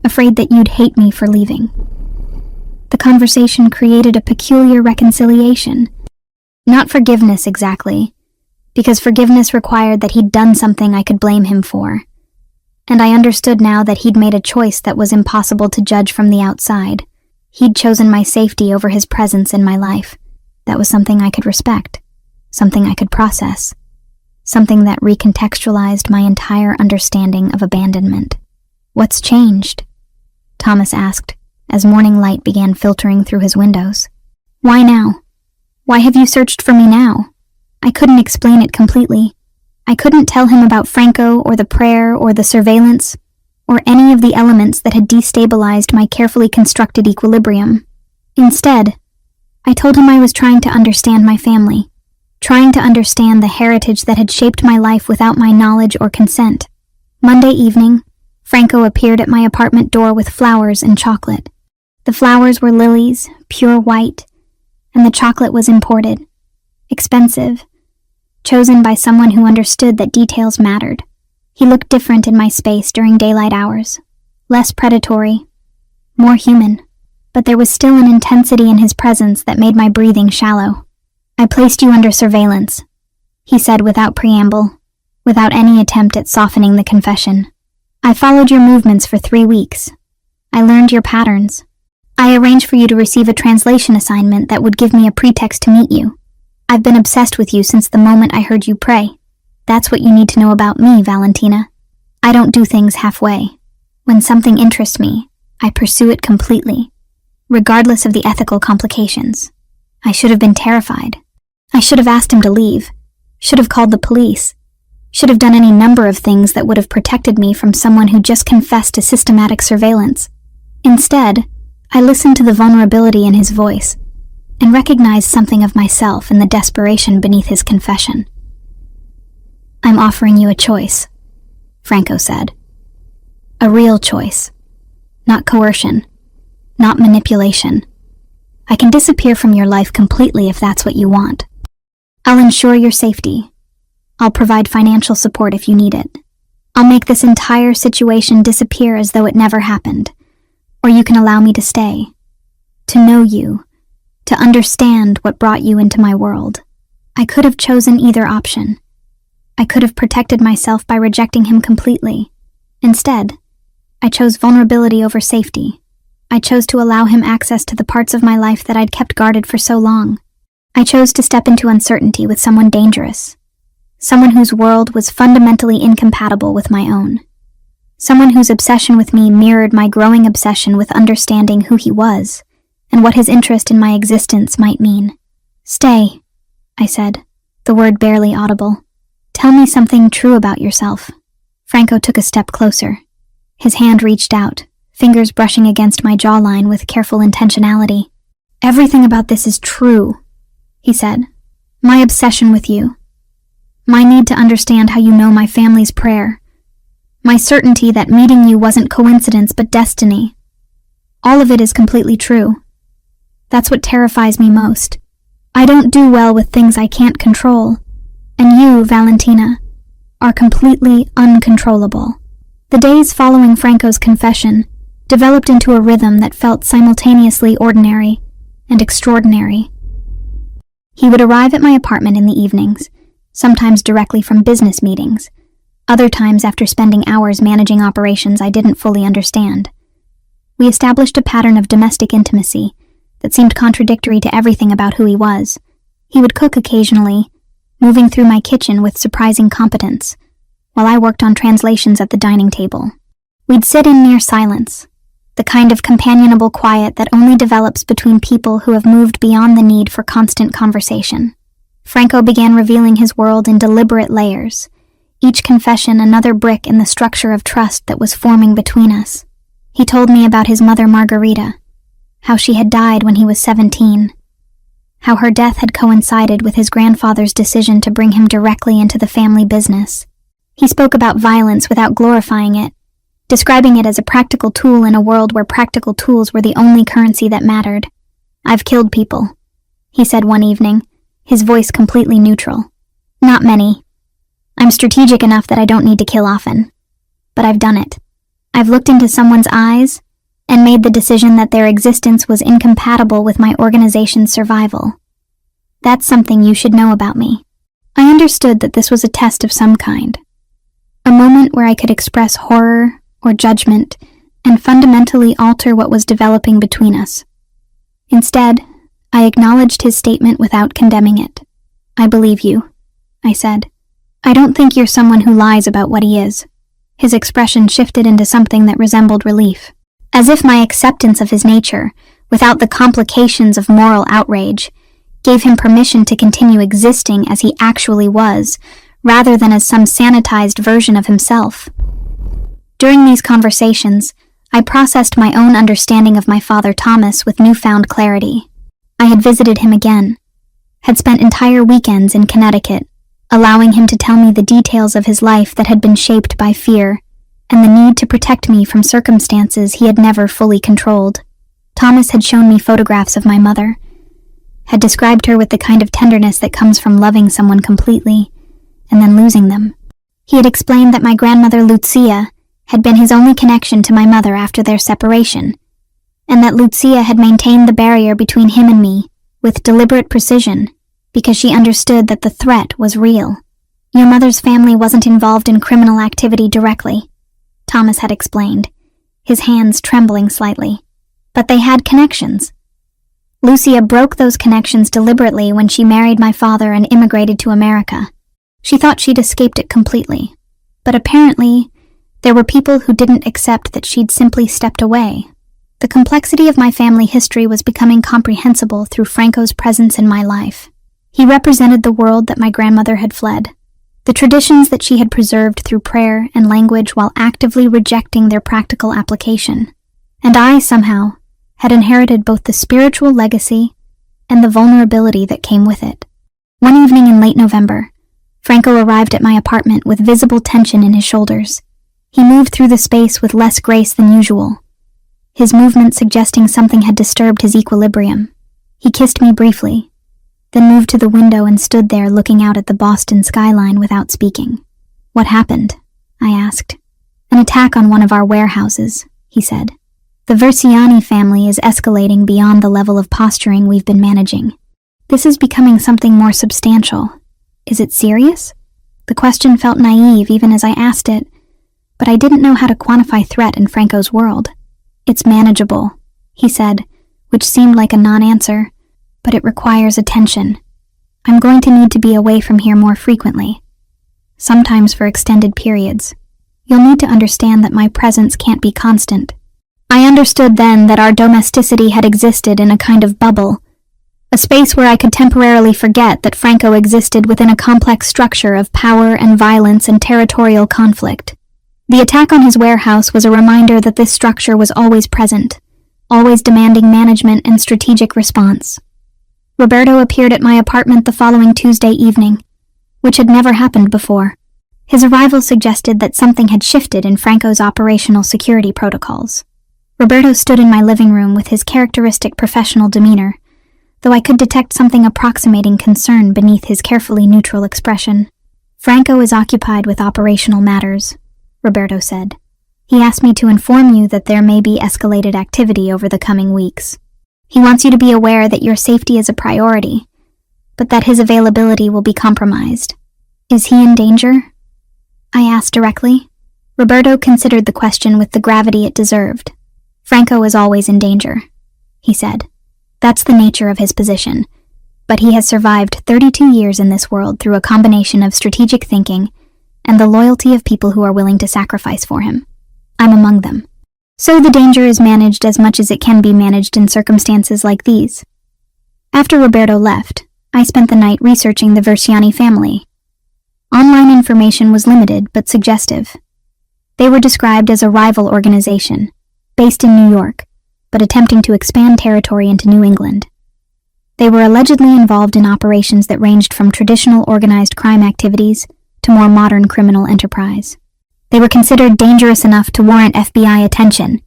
afraid that you'd hate me for leaving." The conversation created a peculiar reconciliation. Not forgiveness exactly, because forgiveness required that he'd done something I could blame him for. And I understood now that he'd made a choice that was impossible to judge from the outside. He'd chosen my safety over his presence in my life. That was something I could respect, something I could process, something that recontextualized my entire understanding of abandonment. "What's changed?" Thomas asked, as morning light began filtering through his windows. "Why now? Why have you searched for me now?" I couldn't explain it completely. I couldn't tell him about Franco or the prayer or the surveillance, or any of the elements that had destabilized my carefully constructed equilibrium. Instead, I told him I was trying to understand my family, trying to understand the heritage that had shaped my life without my knowledge or consent. Monday evening, Franco appeared at my apartment door with flowers and chocolate. The flowers were lilies, pure white, and the chocolate was imported, expensive, chosen by someone who understood that details mattered. He looked different in my space during daylight hours, less predatory, more human, but there was still an intensity in his presence that made my breathing shallow. "I placed you under surveillance," he said without preamble, without any attempt at softening the confession. "I followed your movements for 3 weeks. I learned your patterns. I arranged for you to receive a translation assignment that would give me a pretext to meet you. I've been obsessed with you since the moment I heard you pray. That's what you need to know about me, Valentina." I don't do things halfway. When something interests me, I pursue it completely, regardless of the ethical complications. I should have been terrified. I should have asked him to leave, should have called the police, should have done any number of things that would have protected me from someone who just confessed to systematic surveillance. Instead, I listened to the vulnerability in his voice and recognized something of myself in the desperation beneath his confession. "I'm offering you a choice," Franco said. "A real choice. Not coercion. Not manipulation. I can disappear from your life completely if that's what you want. I'll ensure your safety. I'll provide financial support if you need it. I'll make this entire situation disappear as though it never happened. Or you can allow me to stay. To know you. To understand what brought you into my world. I could have chosen either option. I could have protected myself by rejecting him completely. Instead, I chose vulnerability over safety. I chose to allow him access to the parts of my life that I'd kept guarded for so long. I chose to step into uncertainty with someone dangerous. Someone whose world was fundamentally incompatible with my own. Someone whose obsession with me mirrored my growing obsession with understanding who he was and what his interest in my existence might mean. "Stay," I said, the word barely audible. "Tell me something true about yourself." Franco took a step closer. His hand reached out, fingers brushing against my jawline with careful intentionality. "Everything about this is true," he said. "My obsession with you. My need to understand how you know my family's prayer. My certainty that meeting you wasn't coincidence but destiny. All of it is completely true. That's what terrifies me most. I don't do well with things I can't control. And you, Valentina, are completely uncontrollable." The days following Franco's confession developed into a rhythm that felt simultaneously ordinary and extraordinary. He would arrive at my apartment in the evenings, sometimes directly from business meetings, other times after spending hours managing operations I didn't fully understand. We established a pattern of domestic intimacy that seemed contradictory to everything about who he was. He would cook occasionally, moving through my kitchen with surprising competence, while I worked on translations at the dining table. We'd sit in near silence, the kind of companionable quiet that only develops between people who have moved beyond the need for constant conversation. Franco began revealing his world in deliberate layers, each confession another brick in the structure of trust that was forming between us. He told me about his mother Margarita, how she had died when he was 17, how her death had coincided with his grandfather's decision to bring him directly into the family business. He spoke about violence without glorifying it, describing it as a practical tool in a world where practical tools were the only currency that mattered. "I've killed people," he said one evening, his voice completely neutral. "Not many. I'm strategic enough that I don't need to kill often. But I've done it. I've looked into someone's eyes and made the decision that their existence was incompatible with my organization's survival. That's something you should know about me." I understood that this was a test of some kind. A moment where I could express horror or judgment and fundamentally alter what was developing between us. Instead, I acknowledged his statement without condemning it. "I believe you," I said. "I don't think you're someone who lies about what he is." His expression shifted into something that resembled relief, as if my acceptance of his nature, without the complications of moral outrage, gave him permission to continue existing as he actually was, rather than as some sanitized version of himself. During these conversations, I processed my own understanding of my father Thomas with newfound clarity. I had visited him again, had spent entire weekends in Connecticut, allowing him to tell me the details of his life that had been shaped by fear and the need to protect me from circumstances he had never fully controlled. Thomas had shown me photographs of my mother, had described her with the kind of tenderness that comes from loving someone completely and then losing them. He had explained that my grandmother Lucia had been his only connection to my mother after their separation, and that Lucia had maintained the barrier between him and me with deliberate precision because she understood that the threat was real. "Your mother's family wasn't involved in criminal activity directly," Thomas had explained, his hands trembling slightly, "but they had connections. Lucia broke those connections deliberately when she married my father and immigrated to America. She thought she'd escaped it completely, but apparently There were people who didn't accept that she'd simply stepped away. The complexity of my family history was becoming comprehensible through Franco's presence in my life. He represented the world that my grandmother had fled, the traditions that she had preserved through prayer and language while actively rejecting their practical application. And I, somehow, had inherited both the spiritual legacy and the vulnerability that came with it. One evening in late November, Franco arrived at my apartment with visible tension in his shoulders. He moved through the space with less grace than usual, his movement suggesting something had disturbed his equilibrium. He kissed me briefly, then moved to the window and stood there looking out at the Boston skyline without speaking. "What happened?" I asked. "An attack on one of our warehouses," he said. "The Versiani family is escalating beyond the level of posturing we've been managing. This is becoming something more substantial. Is it serious?" The question felt naive even as I asked it, but I didn't know how to quantify threat in Franco's world. "It's manageable," he said, which seemed like a non-answer, "but it requires attention. I'm going to need to be away from here more frequently, sometimes for extended periods. You'll need to understand that my presence can't be constant." I understood then that our domesticity had existed in a kind of bubble, a space where I could temporarily forget that Franco existed within a complex structure of power and violence and territorial conflict. The attack on his warehouse was a reminder that this structure was always present, always demanding management and strategic response. Roberto appeared at my apartment the following Tuesday evening, which had never happened before. His arrival suggested that something had shifted in Franco's operational security protocols. Roberto stood in my living room with his characteristic professional demeanor, though I could detect something approximating concern beneath his carefully neutral expression. "Franco is occupied with operational matters," Roberto said. "He asked me to inform you that there may be escalated activity over the coming weeks. He wants you to be aware that your safety is a priority, but that his availability will be compromised." "Is he in danger?" I asked directly. Roberto considered the question with the gravity it deserved. "Franco is always in danger," he said. "That's the nature of his position, but he has survived 32 years in this world through a combination of strategic thinking and the loyalty of people who are willing to sacrifice for him. I'm among them. So the danger is managed as much as it can be managed in circumstances like these." After Roberto left, I spent the night researching the Versiani family. Online information was limited but suggestive. They were described as a rival organization, based in New York, but attempting to expand territory into New England. They were allegedly involved in operations that ranged from traditional organized crime activities to more modern criminal enterprise. They were considered dangerous enough to warrant FBI attention,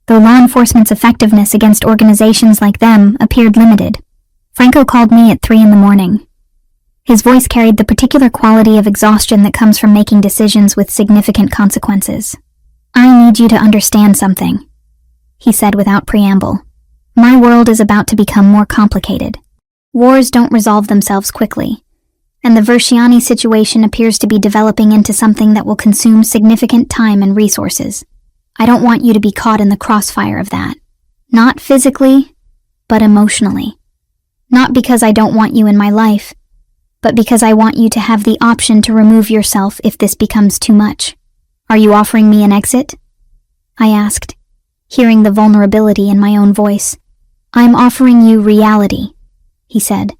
though law enforcement's effectiveness against organizations like them appeared limited. Franco called me at 3 a.m. His voice carried the particular quality of exhaustion that comes from making decisions with significant consequences. "I need you to understand something," he said without preamble. "My world is about to become more complicated. Wars don't resolve themselves quickly, and the Versiani situation appears to be developing into something that will consume significant time and resources. I don't want you to be caught in the crossfire of that. Not physically, but emotionally. Not because I don't want you in my life, but because I want you to have the option to remove yourself if this becomes too much. Are you offering me an exit?" I asked, hearing the vulnerability in my own voice. "I'm offering you reality," he said.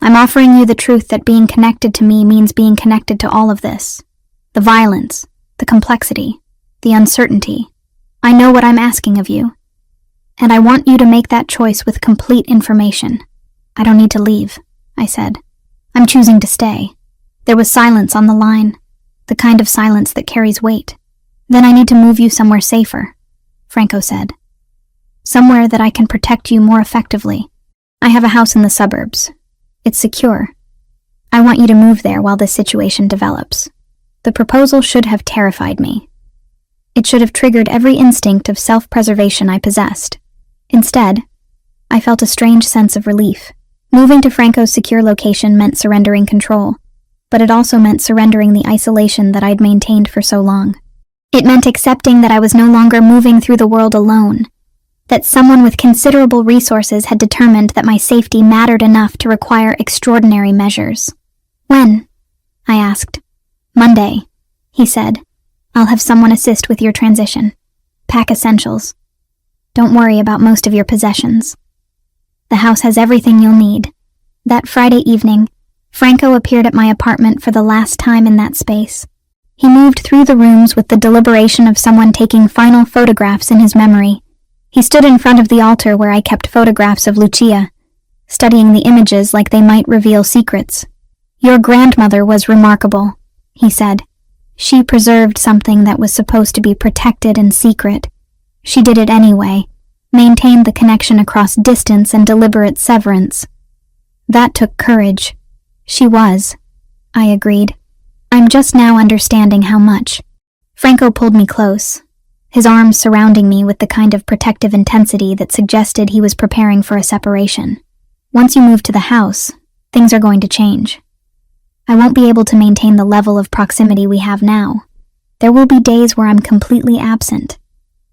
"I'm offering you the truth that being connected to me means being connected to all of this. The violence, the complexity, the uncertainty. I know what I'm asking of you, and I want you to make that choice with complete information." "I don't need to leave," I said. "I'm choosing to stay." There was silence on the line, the kind of silence that carries weight. "Then I need to move you somewhere safer," Franco said. "Somewhere that I can protect you more effectively. I have a house in the suburbs. It's secure. I want you to move there while this situation develops." The proposal should have terrified me. It should have triggered every instinct of self-preservation I possessed. Instead, I felt a strange sense of relief. Moving to Franco's secure location meant surrendering control, but it also meant surrendering the isolation that I'd maintained for so long. It meant accepting that I was no longer moving through the world alone, that someone with considerable resources had determined that my safety mattered enough to require extraordinary measures. "When?" I asked. "Monday," he said, I'll have someone assist with your transition. Pack essentials. Don't worry about most of your possessions. The house has everything you'll need. That Friday evening, Franco appeared at my apartment for the last time in that space. He moved through the rooms with the deliberation of someone taking final photographs in his memory. He stood in front of the altar where I kept photographs of Lucia, studying the images like they might reveal secrets. Your grandmother was remarkable, he said. She preserved something that was supposed to be protected and secret. She did it anyway, maintained the connection across distance and deliberate severance. That took courage. She was, I agreed. I'm just now understanding how much. Franco pulled me close, his arms surrounding me with the kind of protective intensity that suggested he was preparing for a separation. Once you move to the house, things are going to change. I won't be able to maintain the level of proximity we have now. There will be days where I'm completely absent.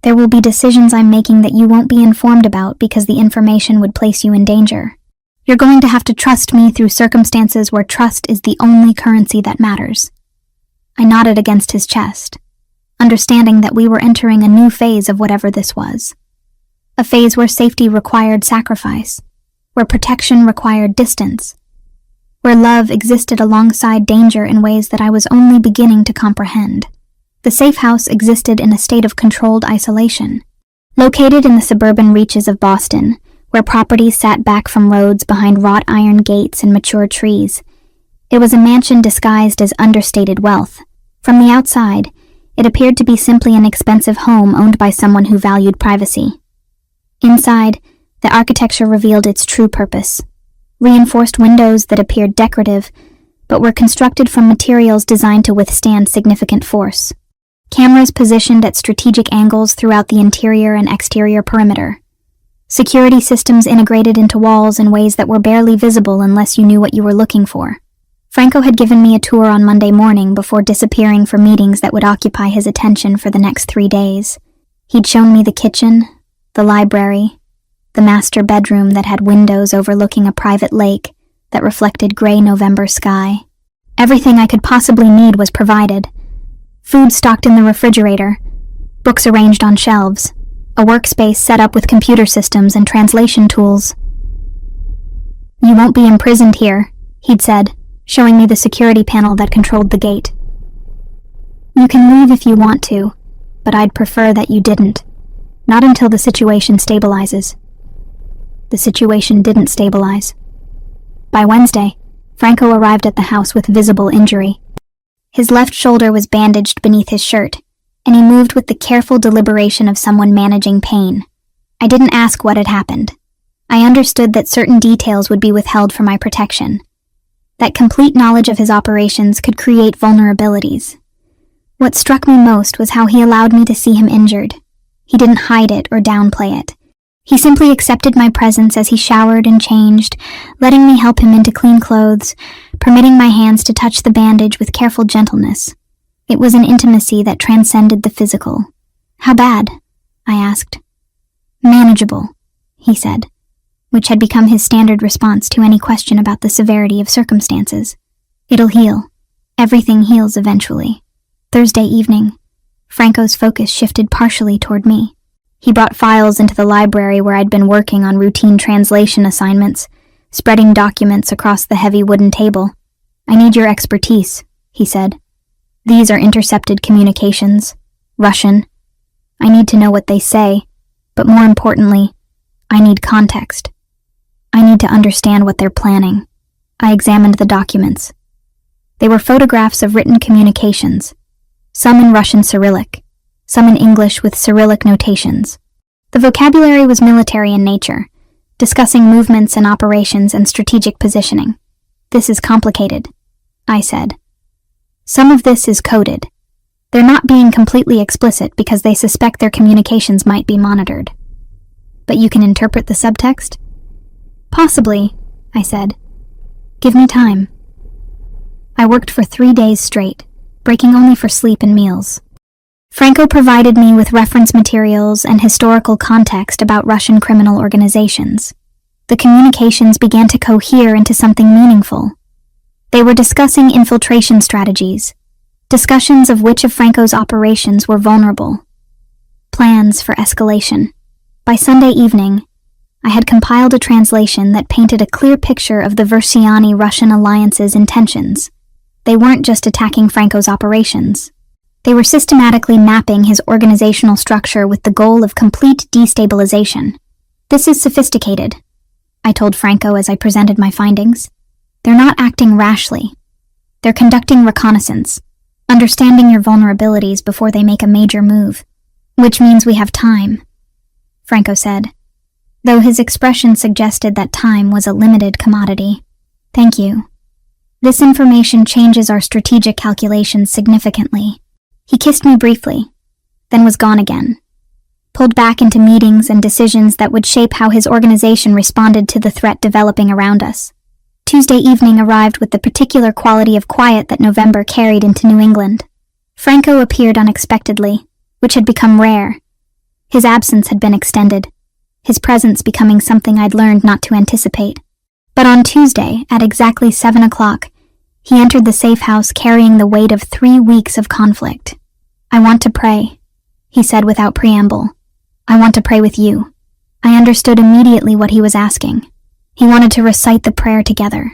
There will be decisions I'm making that you won't be informed about because the information would place you in danger. You're going to have to trust me through circumstances where trust is the only currency that matters. I nodded against his chest, understanding that we were entering a new phase of whatever this was. A phase where safety required sacrifice, where protection required distance, where love existed alongside danger in ways that I was only beginning to comprehend. The safe house existed in a state of controlled isolation. Located in the suburban reaches of Boston, where properties sat back from roads behind wrought iron gates and mature trees, it was a mansion disguised as understated wealth. From the outside, it appeared to be simply an expensive home owned by someone who valued privacy. Inside, the architecture revealed its true purpose. Reinforced windows that appeared decorative, but were constructed from materials designed to withstand significant force. Cameras positioned at strategic angles throughout the interior and exterior perimeter. Security systems integrated into walls in ways that were barely visible unless you knew what you were looking for. Franco had given me a tour on Monday morning before disappearing for meetings that would occupy his attention for the next 3 days. He'd shown me the kitchen, the library, the master bedroom that had windows overlooking a private lake that reflected gray November sky. Everything I could possibly need was provided. Food stocked in the refrigerator, books arranged on shelves, a workspace set up with computer systems and translation tools. You won't be imprisoned here, he'd said, showing me the security panel that controlled the gate. You can leave if you want to, but I'd prefer that you didn't. Not until the situation stabilizes. The situation didn't stabilize. By Wednesday, Franco arrived at the house with visible injury. His left shoulder was bandaged beneath his shirt, and he moved with the careful deliberation of someone managing pain. I didn't ask what had happened. I understood that certain details would be withheld for my protection. That complete knowledge of his operations could create vulnerabilities. What struck me most was how he allowed me to see him injured. He didn't hide it or downplay it. He simply accepted my presence as he showered and changed, letting me help him into clean clothes, permitting my hands to touch the bandage with careful gentleness. It was an intimacy that transcended the physical. How bad? I asked. Manageable, he said, which had become his standard response to any question about the severity of circumstances. It'll heal. Everything heals eventually. Thursday evening, Franco's focus shifted partially toward me. He brought files into the library where I'd been working on routine translation assignments, spreading documents across the heavy wooden table. I need your expertise, he said. These are intercepted communications. Russian. I need to know what they say, but more importantly, I need context. I need to understand what they're planning. I examined the documents. They were photographs of written communications, some in Russian Cyrillic, some in English with Cyrillic notations. The vocabulary was military in nature, discussing movements and operations and strategic positioning. This is complicated, I said. Some of this is coded. They're not being completely explicit because they suspect their communications might be monitored. But you can interpret the subtext? Possibly, I said. Give me time. I worked for 3 days straight, breaking only for sleep and meals. Franco provided me with reference materials and historical context about Russian criminal organizations. The communications began to cohere into something meaningful. They were discussing infiltration strategies, Discussions of which of Franco's operations were vulnerable. Plans for escalation. By Sunday evening, I had compiled a translation that painted a clear picture of the Versiani-Russian alliance's intentions. They weren't just attacking Franco's operations. They were systematically mapping his organizational structure with the goal of complete destabilization. "This is sophisticated," I told Franco as I presented my findings. "They're not acting rashly. They're conducting reconnaissance, understanding your vulnerabilities before they make a major move, which means we have time," Franco said, though his expression suggested that time was a limited commodity. "Thank you. This information changes our strategic calculations significantly." He kissed me briefly, then was gone again, pulled back into meetings and decisions that would shape how his organization responded to the threat developing around us. Tuesday evening arrived with the particular quality of quiet that November carried into New England. Franco appeared unexpectedly, which had become rare. His absence had been extended, his presence becoming something I'd learned not to anticipate. But on Tuesday, at exactly 7 o'clock, he entered the safe house carrying the weight of 3 weeks of conflict. "I want to pray," he said without preamble. "I want to pray with you." I understood immediately what he was asking. He wanted to recite the prayer together,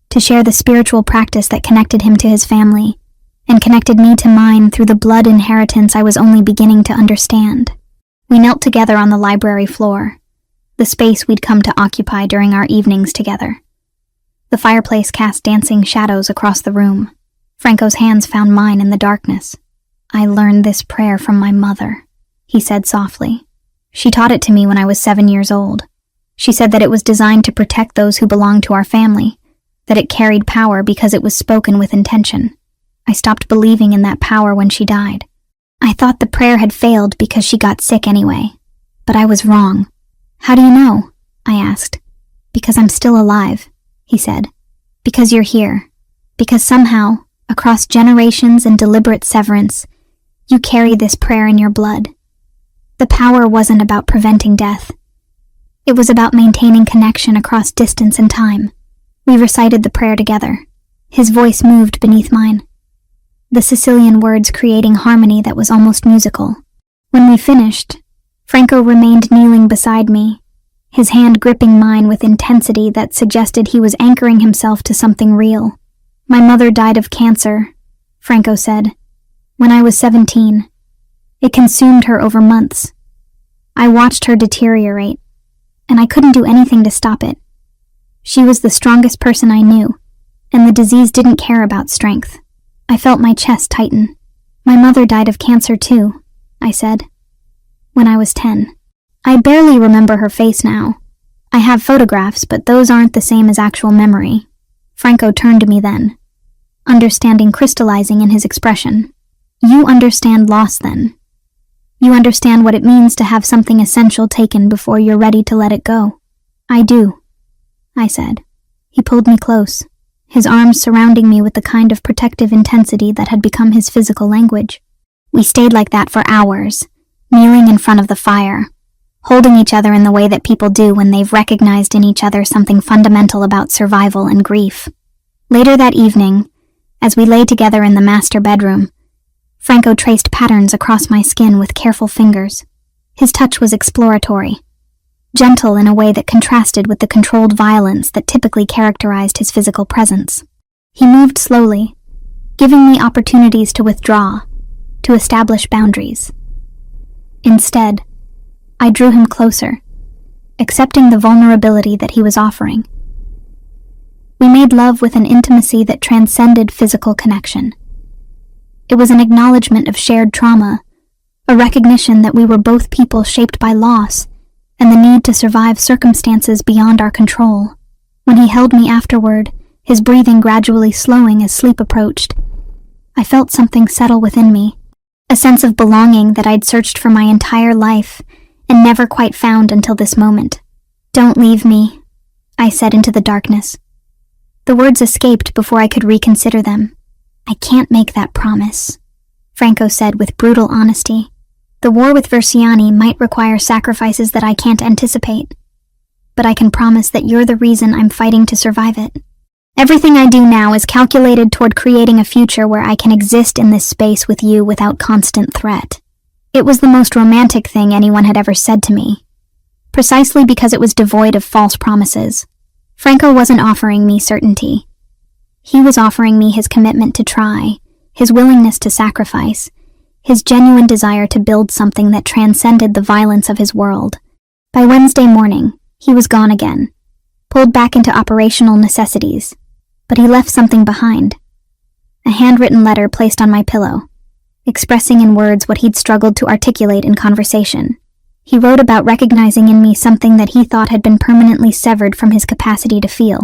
to share the spiritual practice that connected him to his family, and connected me to mine through the blood inheritance I was only beginning to understand. We knelt together on the library floor, the space we'd come to occupy during our evenings together. The fireplace cast dancing shadows across the room. Franco's hands found mine in the darkness. "I learned this prayer from my mother," he said softly. "She taught it to me when I was 7 years old. She said that it was designed to protect those who belonged to our family, that it carried power because it was spoken with intention. I stopped believing in that power when she died. I thought the prayer had failed because she got sick anyway. But I was wrong." "How do you know?" I asked. "Because I'm still alive," he said. "Because you're here. Because somehow, across generations and deliberate severance, you carry this prayer in your blood. The power wasn't about preventing death. It was about maintaining connection across distance and time." We recited the prayer together. His voice moved beneath mine, the Sicilian words creating harmony that was almost musical. When we finished, Franco remained kneeling beside me, his hand gripping mine with intensity that suggested he was anchoring himself to something real. "My mother died of cancer," Franco said, "when I was 17. It consumed her over months. I watched her deteriorate, and I couldn't do anything to stop it. She was the strongest person I knew, and the disease didn't care about strength." I felt my chest tighten. "My mother died of cancer too," I said, "when I was 10. I barely remember her face now. I have photographs, but those aren't the same as actual memory." Franco turned to me then, understanding crystallizing in his expression. "You understand loss then. You understand what it means to have something essential taken before you're ready to let it go." "I do," I said. He pulled me close, his arms surrounding me with the kind of protective intensity that had become his physical language. We stayed like that for hours, kneeling in front of the fire, holding each other in the way that people do when they've recognized in each other something fundamental about survival and grief. Later that evening, as we lay together in the master bedroom, Franco traced patterns across my skin with careful fingers. His touch was exploratory, gentle in a way that contrasted with the controlled violence that typically characterized his physical presence. He moved slowly, giving me opportunities to withdraw, to establish boundaries. Instead, I drew him closer, accepting the vulnerability that he was offering. We made love with an intimacy that transcended physical connection. It was an acknowledgement of shared trauma, a recognition that we were both people shaped by loss and the need to survive circumstances beyond our control. When he held me afterward, his breathing gradually slowing as sleep approached, I felt something settle within me, a sense of belonging that I'd searched for my entire life and never quite found until this moment. "Don't leave me," I said into the darkness. The words escaped before I could reconsider them. "I can't make that promise," Franco said with brutal honesty. "The war with Versiani might require sacrifices that I can't anticipate, but I can promise that you're the reason I'm fighting to survive it." Everything I do now is calculated toward creating a future where I can exist in this space with you without constant threat. It was the most romantic thing anyone had ever said to me, precisely because it was devoid of false promises. Franco wasn't offering me certainty. He was offering me his commitment to try, his willingness to sacrifice, his genuine desire to build something that transcended the violence of his world. By Wednesday morning, he was gone again, pulled back into operational necessities, but he left something behind. A handwritten letter placed on my pillow, expressing in words what he'd struggled to articulate in conversation. He wrote about recognizing in me something that he thought had been permanently severed from his capacity to feel.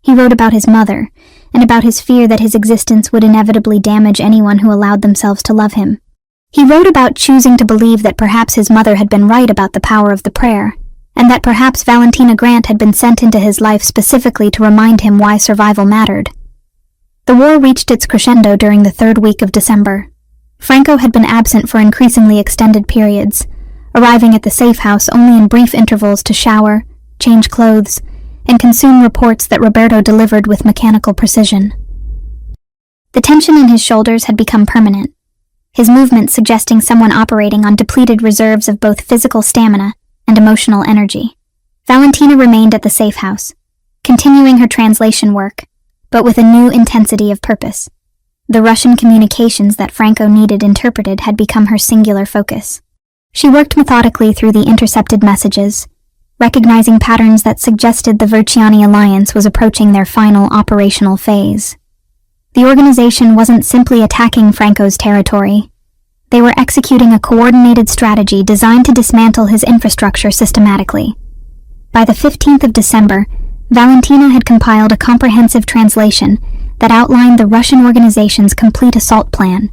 He wrote about his mother, and about his fear that his existence would inevitably damage anyone who allowed themselves to love him. He wrote about choosing to believe that perhaps his mother had been right about the power of the prayer, and that perhaps Valentina Grant had been sent into his life specifically to remind him why survival mattered. The war reached its crescendo during the third week of December. Franco had been absent for increasingly extended periods, arriving at the safe house only in brief intervals to shower, change clothes, and consume reports that Roberto delivered with mechanical precision. The tension in his shoulders had become permanent, his movements suggesting someone operating on depleted reserves of both physical stamina and emotional energy. Valentina remained at the safe house, continuing her translation work, but with a new intensity of purpose. The Russian communications that Franco needed interpreted had become her singular focus. She worked methodically through the intercepted messages, recognizing patterns that suggested the Verciani alliance was approaching their final operational phase. The organization wasn't simply attacking Franco's territory. They were executing a coordinated strategy designed to dismantle his infrastructure systematically. By the 15th of December, Valentina had compiled a comprehensive translation that outlined the Russian organization's complete assault plan.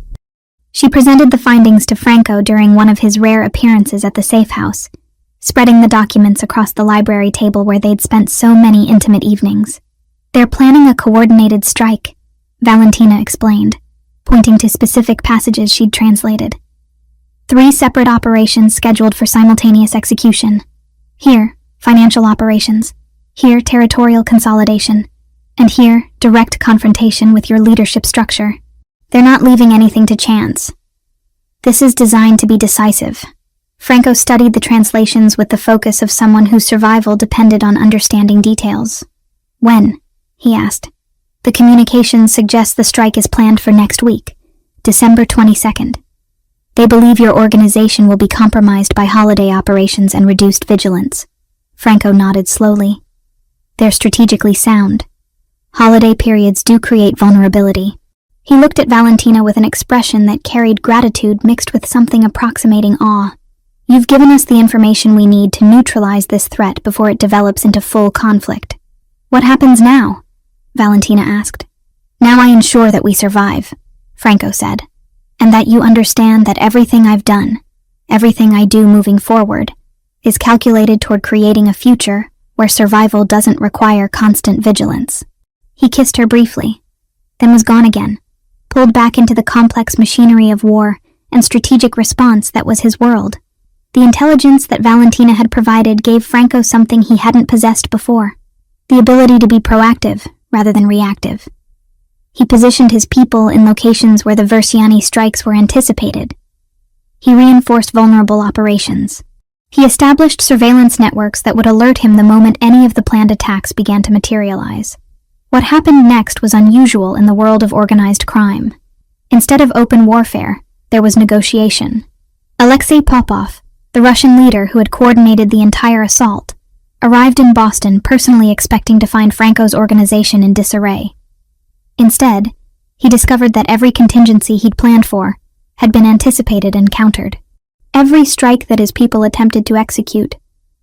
She presented the findings to Franco during one of his rare appearances at the safe house, spreading the documents across the library table where they'd spent so many intimate evenings. "They're planning a coordinated strike," Valentina explained, pointing to specific passages she'd translated. 3 separate operations scheduled for simultaneous execution. Here, financial operations. Here, territorial consolidation. And here, direct confrontation with your leadership structure. They're not leaving anything to chance. This is designed to be decisive. Franco studied the translations with the focus of someone whose survival depended on understanding details. "When?" he asked. "The communications suggest the strike is planned for next week, December 22nd. They believe your organization will be compromised by holiday operations and reduced vigilance." Franco nodded slowly. "They're strategically sound. Holiday periods do create vulnerability." He looked at Valentina with an expression that carried gratitude mixed with something approximating awe. "You've given us the information we need to neutralize this threat before it develops into full conflict. What happens now?" Valentina asked. "Now I ensure that we survive," Franco said, "and that you understand that everything I've done, everything I do moving forward, is calculated toward creating a future where survival doesn't require constant vigilance." He kissed her briefly, then was gone again, pulled back into the complex machinery of war and strategic response that was his world. The intelligence that Valentina had provided gave Franco something he hadn't possessed before, the ability to be proactive rather than reactive. He positioned his people in locations where the Verciani strikes were anticipated. He reinforced vulnerable operations. He established surveillance networks that would alert him the moment any of the planned attacks began to materialize. What happened next was unusual in the world of organized crime. Instead of open warfare, there was negotiation. Alexei Popov, the Russian leader who had coordinated the entire assault, arrived in Boston personally expecting to find Franco's organization in disarray. Instead, he discovered that every contingency he'd planned for had been anticipated and countered. Every strike that his people attempted to execute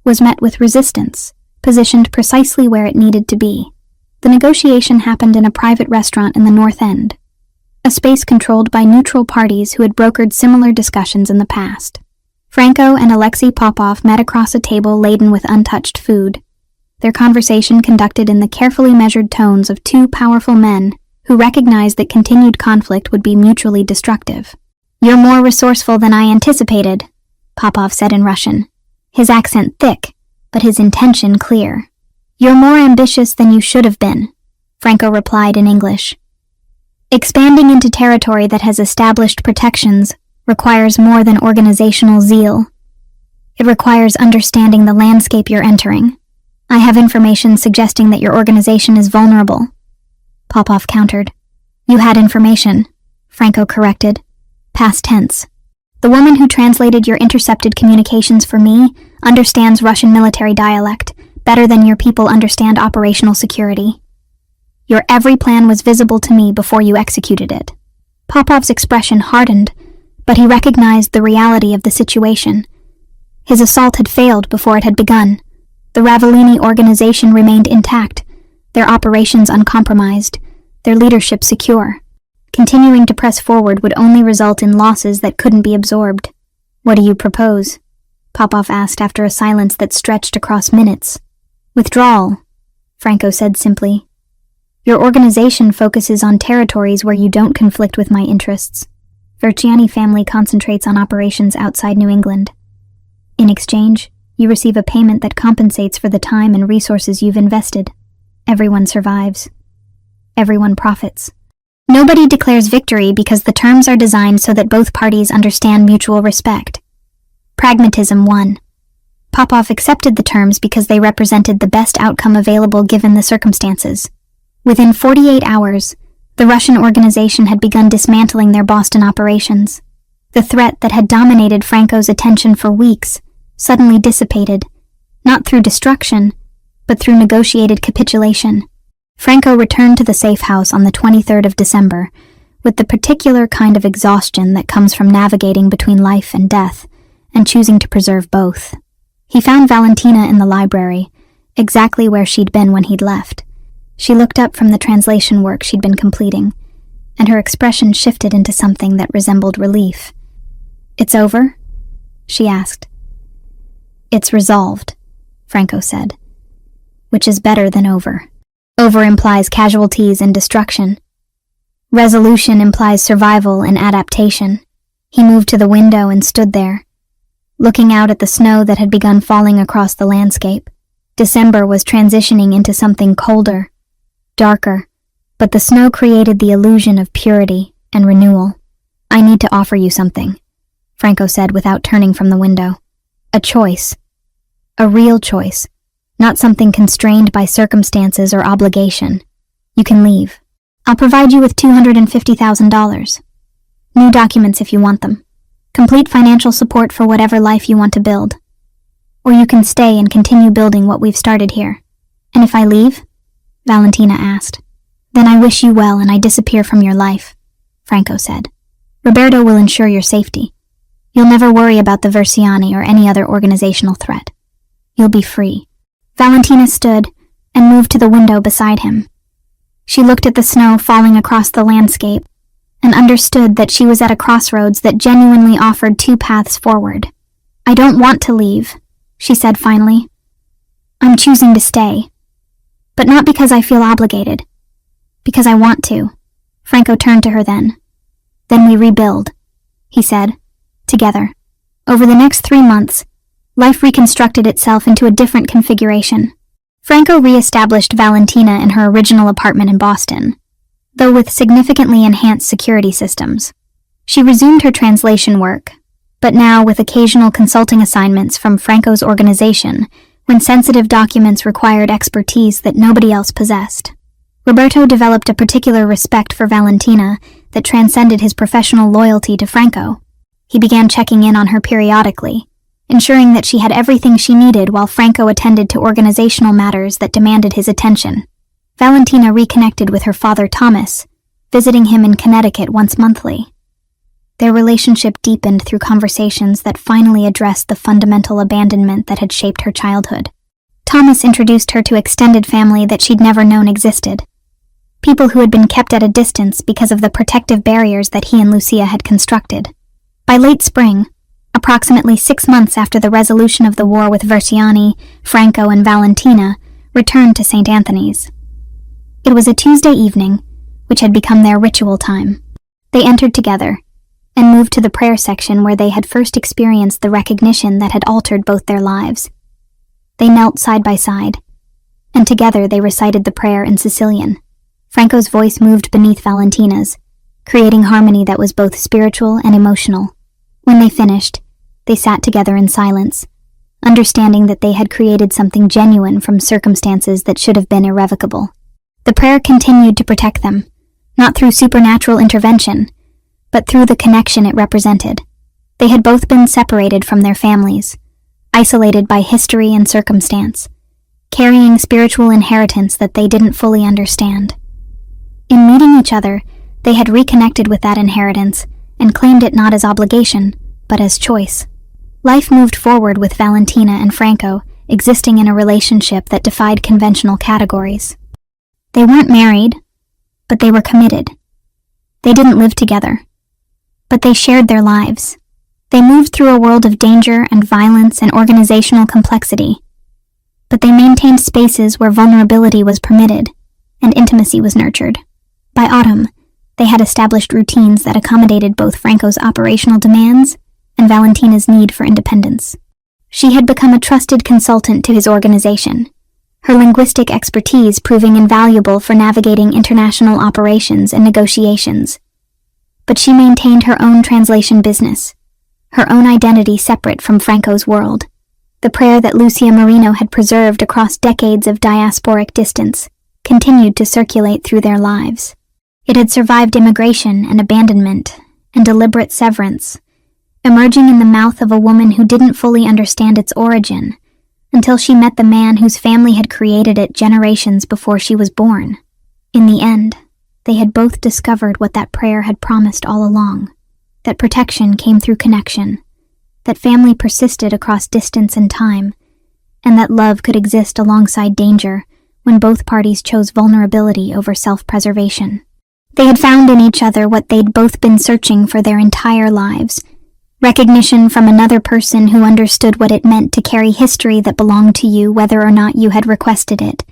was met with resistance, positioned precisely where it needed to be. The negotiation happened in a private restaurant in the North End, a space controlled by neutral parties who had brokered similar discussions in the past. Franco and Alexei Popov met across a table laden with untouched food, their conversation conducted in the carefully measured tones of 2 powerful men who recognized that continued conflict would be mutually destructive. "You're more resourceful than I anticipated," Popov said in Russian, his accent thick, but his intention clear. "You're more ambitious than you should have been," Franco replied in English. Expanding into territory that has established protections requires more than organizational zeal. It requires understanding the landscape you're entering. I have information suggesting that your organization is vulnerable. Popov countered. You had information, Franco corrected. Past tense. The woman who translated your intercepted communications for me understands Russian military dialect better than your people understand operational security. Your every plan was visible to me before you executed it. Popov's expression hardened, but he recognized the reality of the situation. His assault had failed before it had begun. The Ravellini organization remained intact, their operations uncompromised, their leadership secure. Continuing to press forward would only result in losses that couldn't be absorbed. What do you propose? Popov asked after a silence that stretched across minutes. Withdrawal, Franco said simply. Your organization focuses on territories where you don't conflict with my interests. Verciani family concentrates on operations outside New England. In exchange, you receive a payment that compensates for the time and resources you've invested. Everyone survives. Everyone profits. Nobody declares victory because the terms are designed so that both parties understand mutual respect. Pragmatism won. Popov accepted the terms because they represented the best outcome available given the circumstances. Within 48 hours, the Russian organization had begun dismantling their Boston operations. The threat that had dominated Franco's attention for weeks suddenly dissipated, not through destruction, but through negotiated capitulation. Franco returned to the safe house on the 23rd of December, with the particular kind of exhaustion that comes from navigating between life and death, and choosing to preserve both. He found Valentina in the library, exactly where she'd been when he'd left. She looked up from the translation work she'd been completing, and her expression shifted into something that resembled relief. "It's over?" she asked. "It's resolved," Franco said, "which is better than over. Over implies casualties and destruction. Resolution implies survival and adaptation." He moved to the window and stood there, looking out at the snow that had begun falling across the landscape. December was transitioning into something colder, darker, but the snow created the illusion of purity and renewal. "I need to offer you something," Franco said without turning from the window. "A choice. A real choice. Not something constrained by circumstances or obligation. You can leave. I'll provide you with $250,000. New documents if you want them. Complete financial support for whatever life you want to build. Or you can stay and continue building what we've started here." "And if I leave?" Valentina asked. "Then I wish you well and I disappear from your life," Franco said. "Roberto will ensure your safety. You'll never worry about the Verciani or any other organizational threat. You'll be free." Valentina stood and moved to the window beside him. She looked at the snow falling across the landscape and understood that she was at a crossroads that genuinely offered two paths forward. "I don't want to leave," she said finally. "I'm choosing to stay. But not because I feel obligated. Because I want to." Franco turned to her then. "Then we rebuild," he said, "together." Over the next 3 months, life reconstructed itself into a different configuration. Franco re-established Valentina in her original apartment in Boston, though with significantly enhanced security systems. She resumed her translation work, but now with occasional consulting assignments from Franco's organization when sensitive documents required expertise that nobody else possessed. Roberto developed a particular respect for Valentina that transcended his professional loyalty to Franco. He began checking in on her periodically, ensuring that she had everything she needed while Franco attended to organizational matters that demanded his attention. Valentina reconnected with her father Thomas, visiting him in Connecticut once monthly. Their relationship deepened through conversations that finally addressed the fundamental abandonment that had shaped her childhood. Thomas introduced her to extended family that she'd never known existed. People who had been kept at a distance because of the protective barriers that he and Lucia had constructed. By late spring, approximately 6 months after the resolution of the war with Verciani, Franco and Valentina returned to St. Anthony's. It was a Tuesday evening, which had become their ritual time. They entered together and moved to the prayer section where they had first experienced the recognition that had altered both their lives. They knelt side by side, and together they recited the prayer in Sicilian. Franco's voice moved beneath Valentina's, creating harmony that was both spiritual and emotional. When they finished, they sat together in silence, understanding that they had created something genuine from circumstances that should have been irrevocable. The prayer continued to protect them, not through supernatural intervention, but through the connection it represented. They had both been separated from their families, isolated by history and circumstance, carrying spiritual inheritance that they didn't fully understand. In meeting each other, they had reconnected with that inheritance and claimed it not as obligation, but as choice. Life moved forward with Valentina and Franco existing in a relationship that defied conventional categories. They weren't married, but they were committed. They didn't live together, but they shared their lives. They moved through a world of danger and violence and organizational complexity, but they maintained spaces where vulnerability was permitted and intimacy was nurtured. By autumn, they had established routines that accommodated both Franco's operational demands and Valentina's need for independence. She had become a trusted consultant to his organization, her linguistic expertise proving invaluable for navigating international operations and negotiations. But she maintained her own translation business, her own identity separate from Franco's world. The prayer that Lucia Marino had preserved across decades of diasporic distance continued to circulate through their lives. It had survived immigration and abandonment and deliberate severance, emerging in the mouth of a woman who didn't fully understand its origin until she met the man whose family had created it generations before she was born. In the end, they had both discovered what that prayer had promised all along, that protection came through connection, that family persisted across distance and time, and that love could exist alongside danger when both parties chose vulnerability over self-preservation. They had found in each other what they'd both been searching for their entire lives: recognition from another person who understood what it meant to carry history that belonged to you whether or not you had requested it,